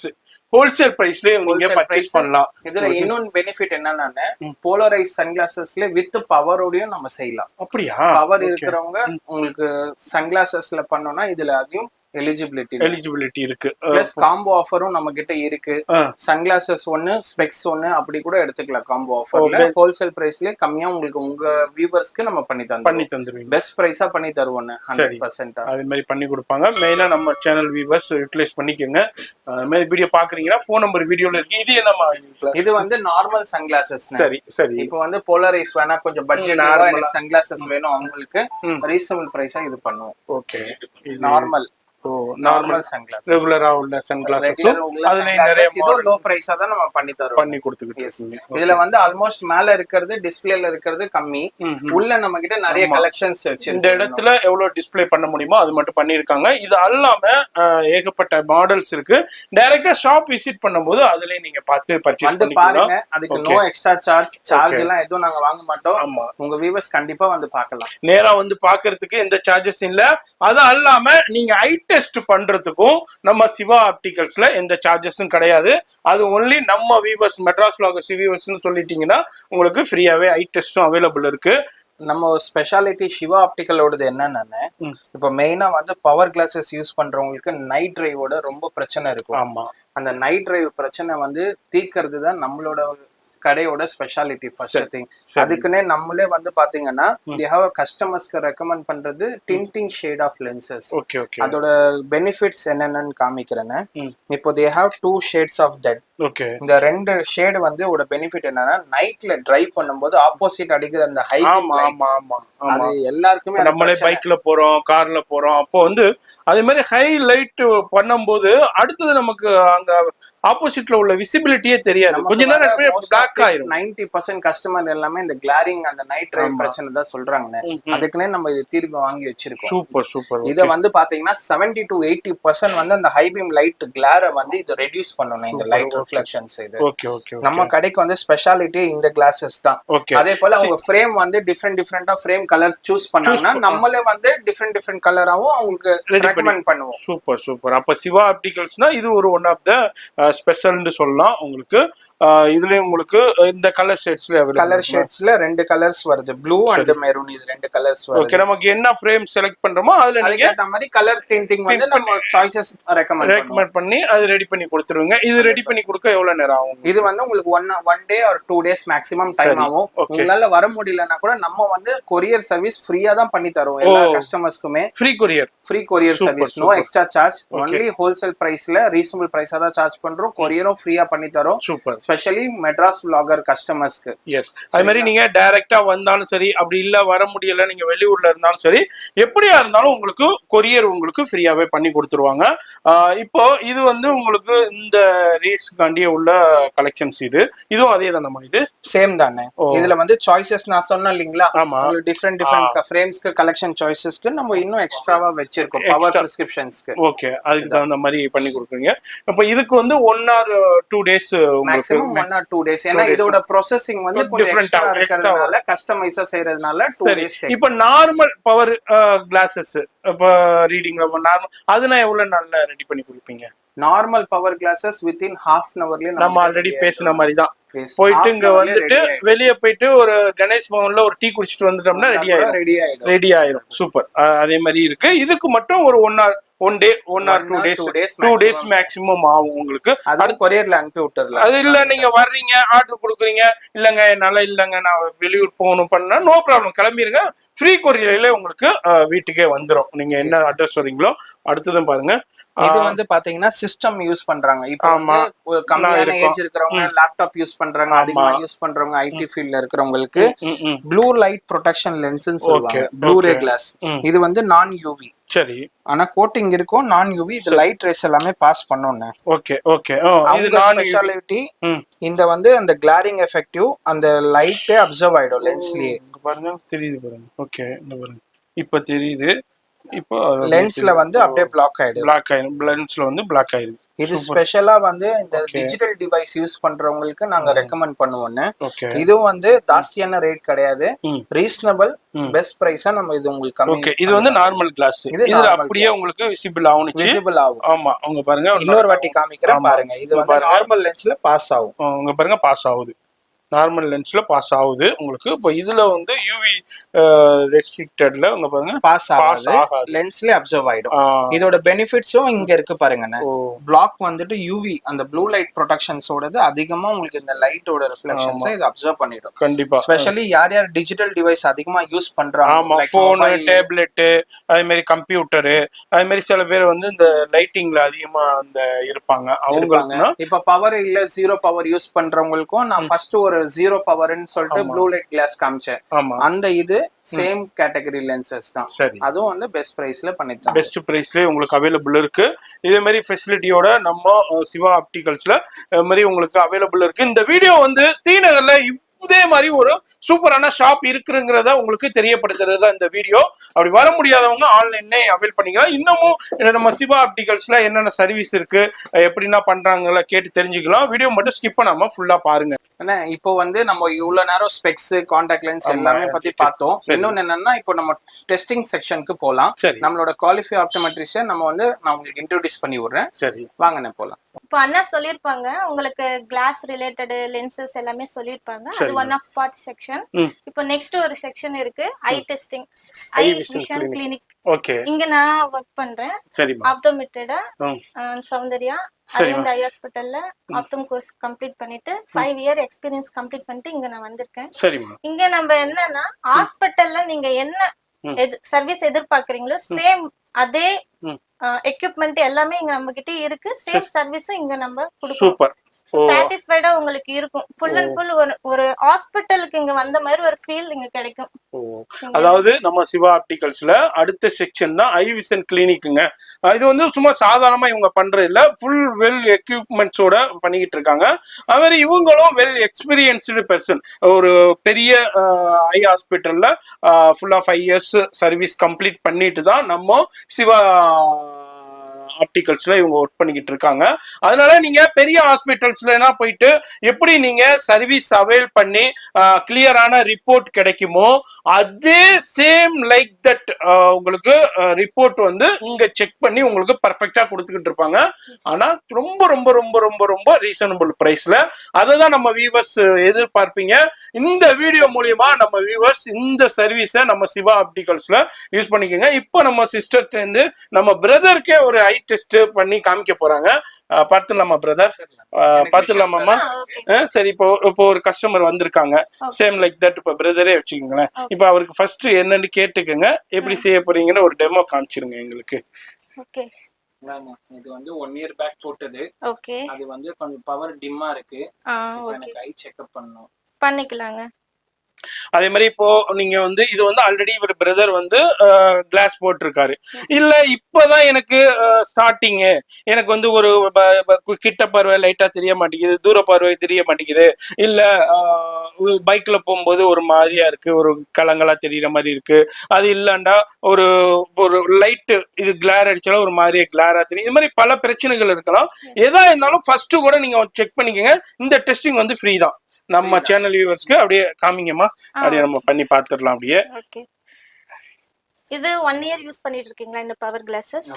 ஹோல்சேல் பிரைஸ்லயே நீங்க பர்ச்சேஸ் பண்ணலாம். இதுல இன்னொன்னு பெனிஃபிட் என்னன்னா போலரைஸ் சன்கிளாசஸ்ல வித் பவரோடயும் நம்ம செய்யலாம். அப்படியா? பவர் இருக்கிறவங்க உங்களுக்கு சன்கிளாசஸ்ல பண்ணோம்னா இதுல அதையும் எலிஜிபிலிட்டி இருக்கு. பிளஸ் காம்போ ஆஃபரும் நம்ம கிட்ட இருக்கு. சன்கிளாசஸ் 1 ஸ்பெக்ஸ் 1 அப்படி கூட எடுத்துக்கலாம் காம்போ ஆஃபர்ல. ஹோல்சேல் பிரைஸ்லயே கம்மியா உங்களுக்கு உங்க வியூவர்ஸ்க்கு நம்ம பண்ணி தந்துருவோம். பெஸ்ட் பிரைஸா பண்ணி தருவோம் 100%. அது மாதிரி பண்ணி கொடுப்பாங்க. மெயினா நம்ம சேனல் வியூவர்ஸ் யூட்டிலைஸ் பண்ணிக்கோங்க. அது மாதிரி வீடியோ பாக்குறீங்கன்னா ஃபோன் நம்பர் வீடியோல இருக்கு. இது என்னமா? இது வந்து நார்மல் சன்கிளாசஸ். சரி சரி. இப்போ வந்து போலரைஸ் வேணா கொஞ்சம் பட்ஜெட் எனக்கு சன்கிளாசஸ் வேணும் அவங்களுக்கு ரீசனபிள் பிரைஸா இது பண்ணுவோம். ஓகே, நார்மல் நார்மல் சன்கிளாஸ் ரெகுலரா உள்ள சன்கிளாஸஸ் அதுல நிறைய லோ பிரைஸா தான் நம்ம பண்ணி கொடுத்துக்கிட்டு. இதுல வந்து ஆல்மோஸ்ட் மேல இருக்கிறது டிஸ்ப்ளேல இருக்கிறது கம்மி, உள்ள நம்ம கிட்ட நிறைய கலெக்ஷன்ஸ் இருக்கு. இந்த இடத்துல எவ்வளவு டிஸ்ப்ளே பண்ண முடியுமோ அது மட்டும் பண்ணிருக்காங்க. இது அல்லாம ஏகப்பட்ட மாடல்ஸ் இருக்கு. டைரக்டா ஷாப் விசிட் பண்ணும்போது அதுலயே நீங்க பார்த்து பர்ச்சேஸ் வந்து பாருங்க. அதுக்கு நோ எக்ஸ்ட்ரா சார்ஜ் எல்லாம் எதுவும் நாங்க வாங்க மாட்டோம். ஆமா, உங்க வியூவர்ஸ் கண்டிப்பா வந்து பார்க்கலாம். நேரா வந்து பாக்குறதுக்கு எந்த சார்ஜஸ் இல்ல. அது அல்லாம நீங்க டெஸ்ட் பண்றதுக்கும் நம்ம சிவா ஆப்டிகல்ஸ்ல எந்த சார்ஜஸும் கிடையாது. அது ஒன்லி நம்ம வியூவர்ஸ் மெட்ராஸ் vloggers வியூவர்ஸ்னு சொல்லிட்டீங்கன்னா உங்களுக்கு ஃப்ரீயாவே ஐ டெஸ்டும் அவைலபிள் இருக்கு. நம்ம ஸ்பெஷாலிட்டி சிவா ஆப்டிக்கலோடது என்னன்னா இப்ப மெயினா வந்து பவர் கிளாஸஸ் யூஸ் பண்றவங்களுக்கு நைட் டிரைவோட ரொம்ப பிரச்சனை இருக்கும். ஆமா, அந்த நைட் டிரைவ் பிரச்சனை வந்து தீர்க்கறது தான் நம்மளோட கடையோட ஸ்பெஷாலிட்டி ஃபர்ஸ்ட் திங். அதுக்குன்னே நம்மளே வந்து பாத்தீங்கன்னா they have கஸ்டமர்ஸ்க்கு ரெக்கமெண்ட் பண்றது டிண்டிங் ஷேட் ஆஃப் லென்சஸ். அதோட பெனிஃபிட்ஸ் என்னென்னு காமிக்கிறேன்னு. இப்போ they have 2 shades of that. இந்த 2 ஷேட் வந்து ஓட பெனிஃபிட் என்னன்னா நைட்ல டிரைவ் பண்ணும்போது ஆப்போசிட் அடிக்கிற அந்த ஹை அது எல்லாருக்குமே நம்மளே பைக்ல போறோம் கார்ல போறோம் அப்போ வந்து அதே மாதிரி ஹை லைட் பண்ணும்போது அடுத்தது நமக்கு அங்க ஆப்போசிட்ல உள்ள விசிபிலிட்டியே தெரியாது. கொஞ்ச நேரம் பிளாக் ஆயிரும். 90% கஸ்டமர் எல்லாமே இந்த கிளாரிங் அந்த நைட் டிரைவ் பிரச்சனை தான் சொல்றாங்க. அதுக்குன்னே நம்ம இது தீர்வு வாங்கி வச்சிருக்கோம். Super super. இத வந்து பாத்தீங்கன்னா 70 to 80% வந்து அந்த ஹை பீம் லைட் கிளாரை வந்து இது ரெடியூஸ் பண்ணணும். இந்த லைட் ரிஃப்ளெக்ஷன்ஸ் இது நம்ம கடைக்கு வந்து ஸ்பெஷாலிட்டி இந்த கிளாஸஸ் தான். அதே போல அவங்க ஃப்ரேம் வந்து டிஃபரெண்டா ஃப்ரேம் கலர்ஸ் சூஸ் பண்ணாங்கன்னா நம்மளே வந்து டிஃபரெண்ட் கலராவும் அவங்களுக்கு ரெக்கமெண்ட் பண்ணுவோம். Super super. அப்ப சிவா ஆப்டிகல்ஸ்னா இது ஒரு ஒன் ஆஃப் த ஸ்பெஷல்னு சொல்லலாம். உங்களுக்கு இதுல உங்களுக்கு இந்த கலர் ஷேட்ஸ்ல கலர் ஷேட்ஸ்ல 2 கலர்ஸ் வருது, ப்ளூ அண்ட் மெரூன். இது 2 கலர்ஸ் வருது. ஓகே, நமக்கு என்ன ஃப்ரேம் செலக்ட் பண்றோமோ அதுல நீங்க அந்த மாதிரி கலர் டிண்டிங் வந்து நம்ம சாய்ஸஸ் ரெக்கமெண்ட் பண்ணி அது ரெடி பண்ணி கொடுத்துருவீங்க. இது ரெடி பண்ணி கொடுக்க எவ்வளவு நேரம் ஆகும்? இது வந்து உங்களுக்கு 1 டே ஆர் 2 டேஸ் மேக்ஸிமம் டைம் ஆகும். உங்களால வர முடியலன்னா கூட நம்ம வந்து கொரியர் சர்வீஸ் ஃப்ரீயா தான் பண்ணி தருவோம் எல்லா கஸ்டமர்ஸ்க்குமே. Free courier service, no extra charge. Only wholesale பிரைஸ்ல ரீசனபிள் பிரைஸா தான் சார்ஜ் பண்றோம். கொரியரும் ஃப்ரீயா பண்ணி தரோம். சூப்பர். ஸ்பெஷலி மெட்ராஸ் vlogger கஸ்டமர்ஸ்க்கு. எஸ், அது மாதிரி நீங்க டைரக்டா வந்தாலும் சரி, அப்படி இல்ல வர முடியல நீங்க வெளியூர்ல இருந்தாலும் சரி, எப்படியா இருந்தாலும் உங்களுக்கு கொரியர் உங்களுக்கு ஃப்ரீயாவே பண்ணி கொடுத்துருவாங்க. இப்போ இது வந்து உங்களுக்கு இந்த ரேஸ்க்காண்டியே உள்ள கலெக்ஷன்ஸ் இதுவும் அதே தானே? இது சேம் தானே. இதுல வந்து சாய்ஸஸ் நான் சொன்னேன் இல்லீங்களா, டிஃபரெண்ட் ஃப்ரேம்ஸ்க்கு கலெக்ஷன் சாய்ஸஸ்க்கு நம்ம இன்னும் எக்ஸ்ட்ராவா வச்சிருக்கோம் பவர் பிரிஸ்கிரிப்ஷன்ஸ்க்கு. ஓகே, அதுக்கு தகுந்த மாதிரி பண்ணி கொடுக்குறீங்க. அப்ப இதுக்கு வந்து 1 or 2 days maximum 1 or 2 days. ஏன்னா இதோட ப்ராசஸிங் வந்து கொஞ்சம் எக்ஸ்ட்ரா இருக்கறதுனால கஸ்டமைஸா செய்யறதுனால 2 days. இப்போ நார்மல் பவர் கிளாसेस இப்ப ரீடிங்ல நார்மல் அதுனா எவ்வளவு நாள்ல ரெடி பண்ணி கொடுப்பீங்க? Normal power classes within half an hourலயே நம்ம ஆல்ரெடி பேசின மாதிரி தான். போயிட்டு இங்க வந்துட்டு வெளியே போயிட்டு ஒரு கணேஷ் பவன்ல ஒரு டீ குடிச்சிட்டு வந்துட்டோம்னா ரெடி ஆயிரும். சூப்பர். அதே மாதிரி இருக்கு. இதுக்கு மட்டும் ஒரு 1 டே 1 or 2 டேஸ் மேக்ஸிமம் ஆகும் உங்களுக்கு. அது கொரியர்ல அனுப்பி விட்டுறலாம். அது இல்ல நீங்க வர்றீங்க ஆர்டர் கொடுக்குறீங்க, இல்லங்க என்னால இல்லங்க நான் வெளியூர் போகணும் பண்ணா நோ ப்ராப்ளம், கிளம்பிருங்க. ஃப்ரீ கொரியர்ல உங்களுக்கு வீட்டுக்கே வந்துரும். நீங்க என்ன அட்ரஸ் வரீங்களோ. அடுத்ததும் பாருங்க, இது வந்து பாத்தீங்கன்னா சிஸ்டம் யூஸ் பண்றாங்க. இப்போ கம்மியான ஏஜ் இருக்கிறவங்க லேப்டாப் யூஸ் பண்றாங்க, அதிகமா யூஸ் பண்றவங்க ஐடி ஃபீல்ட்ல இருக்கிறவங்களுக்கு ப்ளூ லைட் ப்ரொடெக்ஷன் லென்ஸ்னு சொல்லுவாங்க, ப்ளூ ரே கிளாஸ். இது வந்து நான் யூவி. சரி. ஆனா கோட்டிங் இருக்கும், நான் யூவி. இது லைட் ரேஸ் எல்லாமே பாஸ் பண்ணும்னு. Okay okay. அவங்க ஸ்பெஷாலிட்டி இந்த வந்து அந்த கிளாரிங் எஃபெக்டிவ் அந்த லைட்டே அப்சர்வ் ஆயிடும் லென்ஸ்லயே. பாருங்க தெரியுது பாருங்க. ஓகே இந்த பாருங்க இப்ப தெரியுது. இப்போ லென்ஸ்ல வந்து அப்படியே பிளாக் ஆயிடும். லென்ஸ்ல வந்து பிளாக் ஆயிடுது. இது ஸ்பெஷலா வந்து இந்த டிஜிட்டல் டிவைஸ் யூஸ் பண்றவங்களுக்கு நாங்க ரெக்கமெண்ட் பண்ணுவோம். இதுவும் வந்து ஜாஸ்தியான ரேட் கிடையாது, ரீசனபிள் பெஸ்ட் பிரைஸா நம்ம இது உங்களுக்கு ஓகே. இது வந்து நார்மல் கிளாஸ். இது அப்படியே உங்களுக்கு விசிபிள் ஆகும். ஆமா உங்க பாருங்க இன்னொரு வாட்டி காமிக்கிறேன் பாருங்க. இது வந்து நார்மல் லென்ஸ்ல பாஸ் ஆகும். உங்க பாருங்க பாஸ் ஆகுது, நார்மல் லென்ஸ்ல பாஸ் ஆகுது உங்களுக்கு. இப்போ இதுல வந்து யூவி ரெஸ்ட்ரிக்டட்ல உங்க பாருங்க பாஸ் ஆகாது, லென்ஸ்ல அப்சர்வ் ஆயிடும். இதோட பெனிஃபிட்ஸும் இங்க இருக்கு பாருங்க. பிளாக் வந்துட்டு யூவி அந்த ப்ளூ லைட் ப்ரொடெக்ஷன்ஸோடது அதிகமா உங்களுக்கு இந்த லைட்டோட ரிஃப்ளெக்ஷன்ஸை இது அப்சர்வ் பண்ணிடும். கண்டிப்பா. ஸ்பெஷலி யார் டிஜிட்டல் டிவைஸ் அதிகமா யூஸ் பண்றாங்க, ஆமா போன், டேப்லெட், அதே மாதிரி கம்ப்யூட்டரு, அதே மாதிரி சில பேர் வந்து இந்த லைட்டிங்ல அதிகமா அந்த இருப்பாங்க. அவங்களுக்கு இப்ப பவர் இல்ல ஜீரோ பவர் யூஸ் பண்றவங்களுக்கும் நான் ஃபர்ஸ்ட் ஒரு ஜீரோ பவர்னு சொல்லிட்டு ப்ளூ லைட் கிளாஸ் காமிச்சேன். அந்த இது சேம் கேட்டகரி லென்சஸ் தான். அதுவும் வந்து பெஸ்ட் பிரைஸ்ல பண்ணிட்டாங்க. பெஸ்ட் பிரைஸ்ல உங்களுக்கு அவைலபிள் இருக்கு. இதே மாதிரி ஃபெசிலிட்டியோட நம்ம சிவா ஆப்டிகல்ஸ்ல மாதிரி உங்களுக்கு அவைலபிள் இருக்கு. இந்த வீடியோ வந்து ஸ்ரீநகர்ல இதே மாதிரி ஒரு சூப்பரான ஷாப் இருக்குங்கிறத உங்களுக்கு தெரியப்படுத்துறது இந்த வீடியோ. அப்படி வர முடியாதவங்க ஆன்லைன்ல அவைல் பண்ணிக்கலாம். இன்னமும் நம்ம சிவா ஆப்டிகல்ஸ்ல என்னென்ன சர்வீஸ் இருக்கு, எப்படின்னா பண்றாங்களா கேட்டு தெரிஞ்சுக்கலாம். வீடியோ மட்டும் ஸ்கிப் பண்ணாம ஃபுல்லா பாருங்க. இப்போ வந்து நம்ம இவ்வளவு நேரம் ஸ்பெக்ஸ், கான்டாக்ட் லென்ஸ் எல்லாமே பத்தி பார்த்தோம். இன்னொன்னு என்னன்னா இப்போ நம்ம டெஸ்டிங் செக்ஷனுக்கு போலாம். நம்மளோட குவாலிஃபை ஆப்டோமெட்ரிஷியன் நம்ம வந்து நான் உங்களுக்கு இன்ட்ரோடியூஸ் பண்ணி விடுறேன். சரி வாங்கண்ணே போலாம். இப்போ அண்ணா சொல்லிருப்பாங்க உங்களுக்கு கிளாஸ் ரிலேட்டட் லென்சஸ் எல்லாமே சொல்லிருப்பாங்க. அது ஒன் ஆஃப் பார்ட் செக்ஷன். இப்போ நெக்ஸ்ட் ஒரு செக்ஷன் இருக்கு, ஐ டெஸ்டிங், ஐ விஷன் கிளினிக். ஓகே. இங்க நான் வர்க் பண்றேன். ஆப்டோமெட்ரியா சௌந்தர்யா அரவிந்த் ஐ ஹாஸ்பிட்டல்ல ஆப்டம் கோர்ஸ் கம்ப்ளீட் பண்ணிட்டு 5 இயர் எக்ஸ்பீரியன்ஸ் கம்ப்ளீட் பண்ணிட்டு இங்க நான் வந்திருக்கேன். இங்க நம்ம என்னன்னா ஹாஸ்பிட்டல்ல நீங்க என்ன சர்வீஸ் எதிர்பார்க்கறீங்களோ சேம் அதே எக்யூப்மெண்ட் எல்லாமே இங்க நம்ம கிட்ட இருக்கு. சேம் சர்வீஸும் இங்க நம்ம கொடுப்போம். சாட்டிஸ்ஃபைடா உங்களுக்கு இருக்கும். ஃபுல் அண்ட் ஃபுல் ஒரு ஹாஸ்பிட்டலுக்கு இங்க வந்த மாதிரி ஒரு ஃபீல் இங்க கிடைக்கும். அதாவது நம்ம சிவா ஆப்டிகல்ஸ்ல அடுத்த செக்ஷன் தான் ஐ விஷன் கிளினிக்குங்க. இது வந்து சும்மா சாதாரணமா இவங்க பண்றது இல்ல, ஃபுல் வெல் எக்யூப்மெண்ட்ஸோட பண்ணிக்கிட்டு இருக்காங்க. அது மாதிரி இவங்களும் வெல் எக்ஸ்பீரியன்ஸ்டு பர்சன். ஒரு பெரிய ஐ ஹாஸ்பிட்டல்ல ஃபுல்லா 5 இயர்ஸ் சர்வீஸ் கம்ப்ளீட் பண்ணிட்டு தான் நம்ம சிவா ஆப்டிகல்ஸ்ல இவங்க ஒர்க் பண்ணிக்கிட்டு இருக்காங்க. அதனால நீங்க பெரிய ஹாஸ்பிட்டல்ஸ்ல போயிட்டு எப்படி நீங்க சர்வீஸ் அவைல் பண்ணி கிளியரான ரிப்போர்ட் கிடைக்குமோ அதே சேம் லைக் தட் உங்களுக்கு ரிப்போர்ட் வந்து இங்க செக் பண்ணி உங்களுக்கு பர்ஃபெக்டா கொடுத்துக்கிட்டு இருப்பாங்க. ஆனா ரொம்ப ரொம்ப ரொம்ப ரொம்ப ரொம்ப ரீசனபிள் பிரைஸ்ல. அதை தான் நம்ம வியூவர்ஸ் எதிர்பார்ப்பீங்க. இந்த வீடியோ மூலியமா நம்ம வியூவர்ஸ் இந்த சர்வீஸை நம்ம சிவா ஆப்டிகல்ஸ்ல யூஸ் பண்ணிக்கோங்க. இப்போ நம்ம சிஸ்டர்ல இருந்து நம்ம பிரதருக்கே ஒரு ஐ டெஸ்ட் பண்ணி காமிக்க போறாங்க. பார்த்துலாமா பிரதர்? பார்த்துலாமாமா? சரி. இப்போ ஒரு கஸ்டமர் வந்திருக்காங்க சேம் லைக் தட். இப்போ பிரதரே வச்சுக்கோங்களேன். இப்போ அவருக்கு ஃபர்ஸ்ட் என்னன்னு கேட்டுக்கோங்க, எப்படி செய்ய போறீங்கன்னு ஒரு டெமோ காமிச்சிருங்க எங்களுக்கு. ஓகே. இது வந்து 1 இயர் பேக் போட்டது. ஓகே. அது வந்து கொஞ்சம் பவர் டிம்மா இருக்கு. எனக்கு ஐ செக்அப் பண்ணனும். பண்ணிக்கலாங்க. அதே மாதிரி இப்போ நீங்க வந்து இது வந்து ஆல்ரெடி இவர் பிரதர் வந்து கிளாஸ் போட்டிருக்காரு. இல்ல இப்பதான் எனக்கு ஸ்டார்டிங், எனக்கு வந்து ஒரு கிட்ட பார்வை லைட்டா தெரிய மாட்டேங்குது, தூர பார்வை தெரிய மாட்டேங்குது, இல்ல பைக்ல போகும்போது ஒரு மாதிரியா இருக்கு, ஒரு கலங்களா தெரியற மாதிரி இருக்கு, அது இல்லண்டா ஒரு லைட் இது கிளார் அடிச்சாலும் ஒரு மாதிரியா கிளாரா தெரியும். இது மாதிரி பல பிரச்சனைகள் இருக்கலாம். எதா இருந்தாலும் ஃபர்ஸ்ட் கூட நீங்க செக் பண்ணிக்கோங்க. இந்த டெஸ்டிங் வந்து ஃப்ரீ தான். நம்ம சேனல் வியூவர்ஸ்க்கு அப்படியே காமிங்கம்மா, அப்படியே நம்ம பண்ணி பார்த்துடலாம். அப்படியே ஓகே. இது 1 இயர் யூஸ் பண்ணிட்டு இருக்கீங்களா இந்த பவர் கிளாसेस?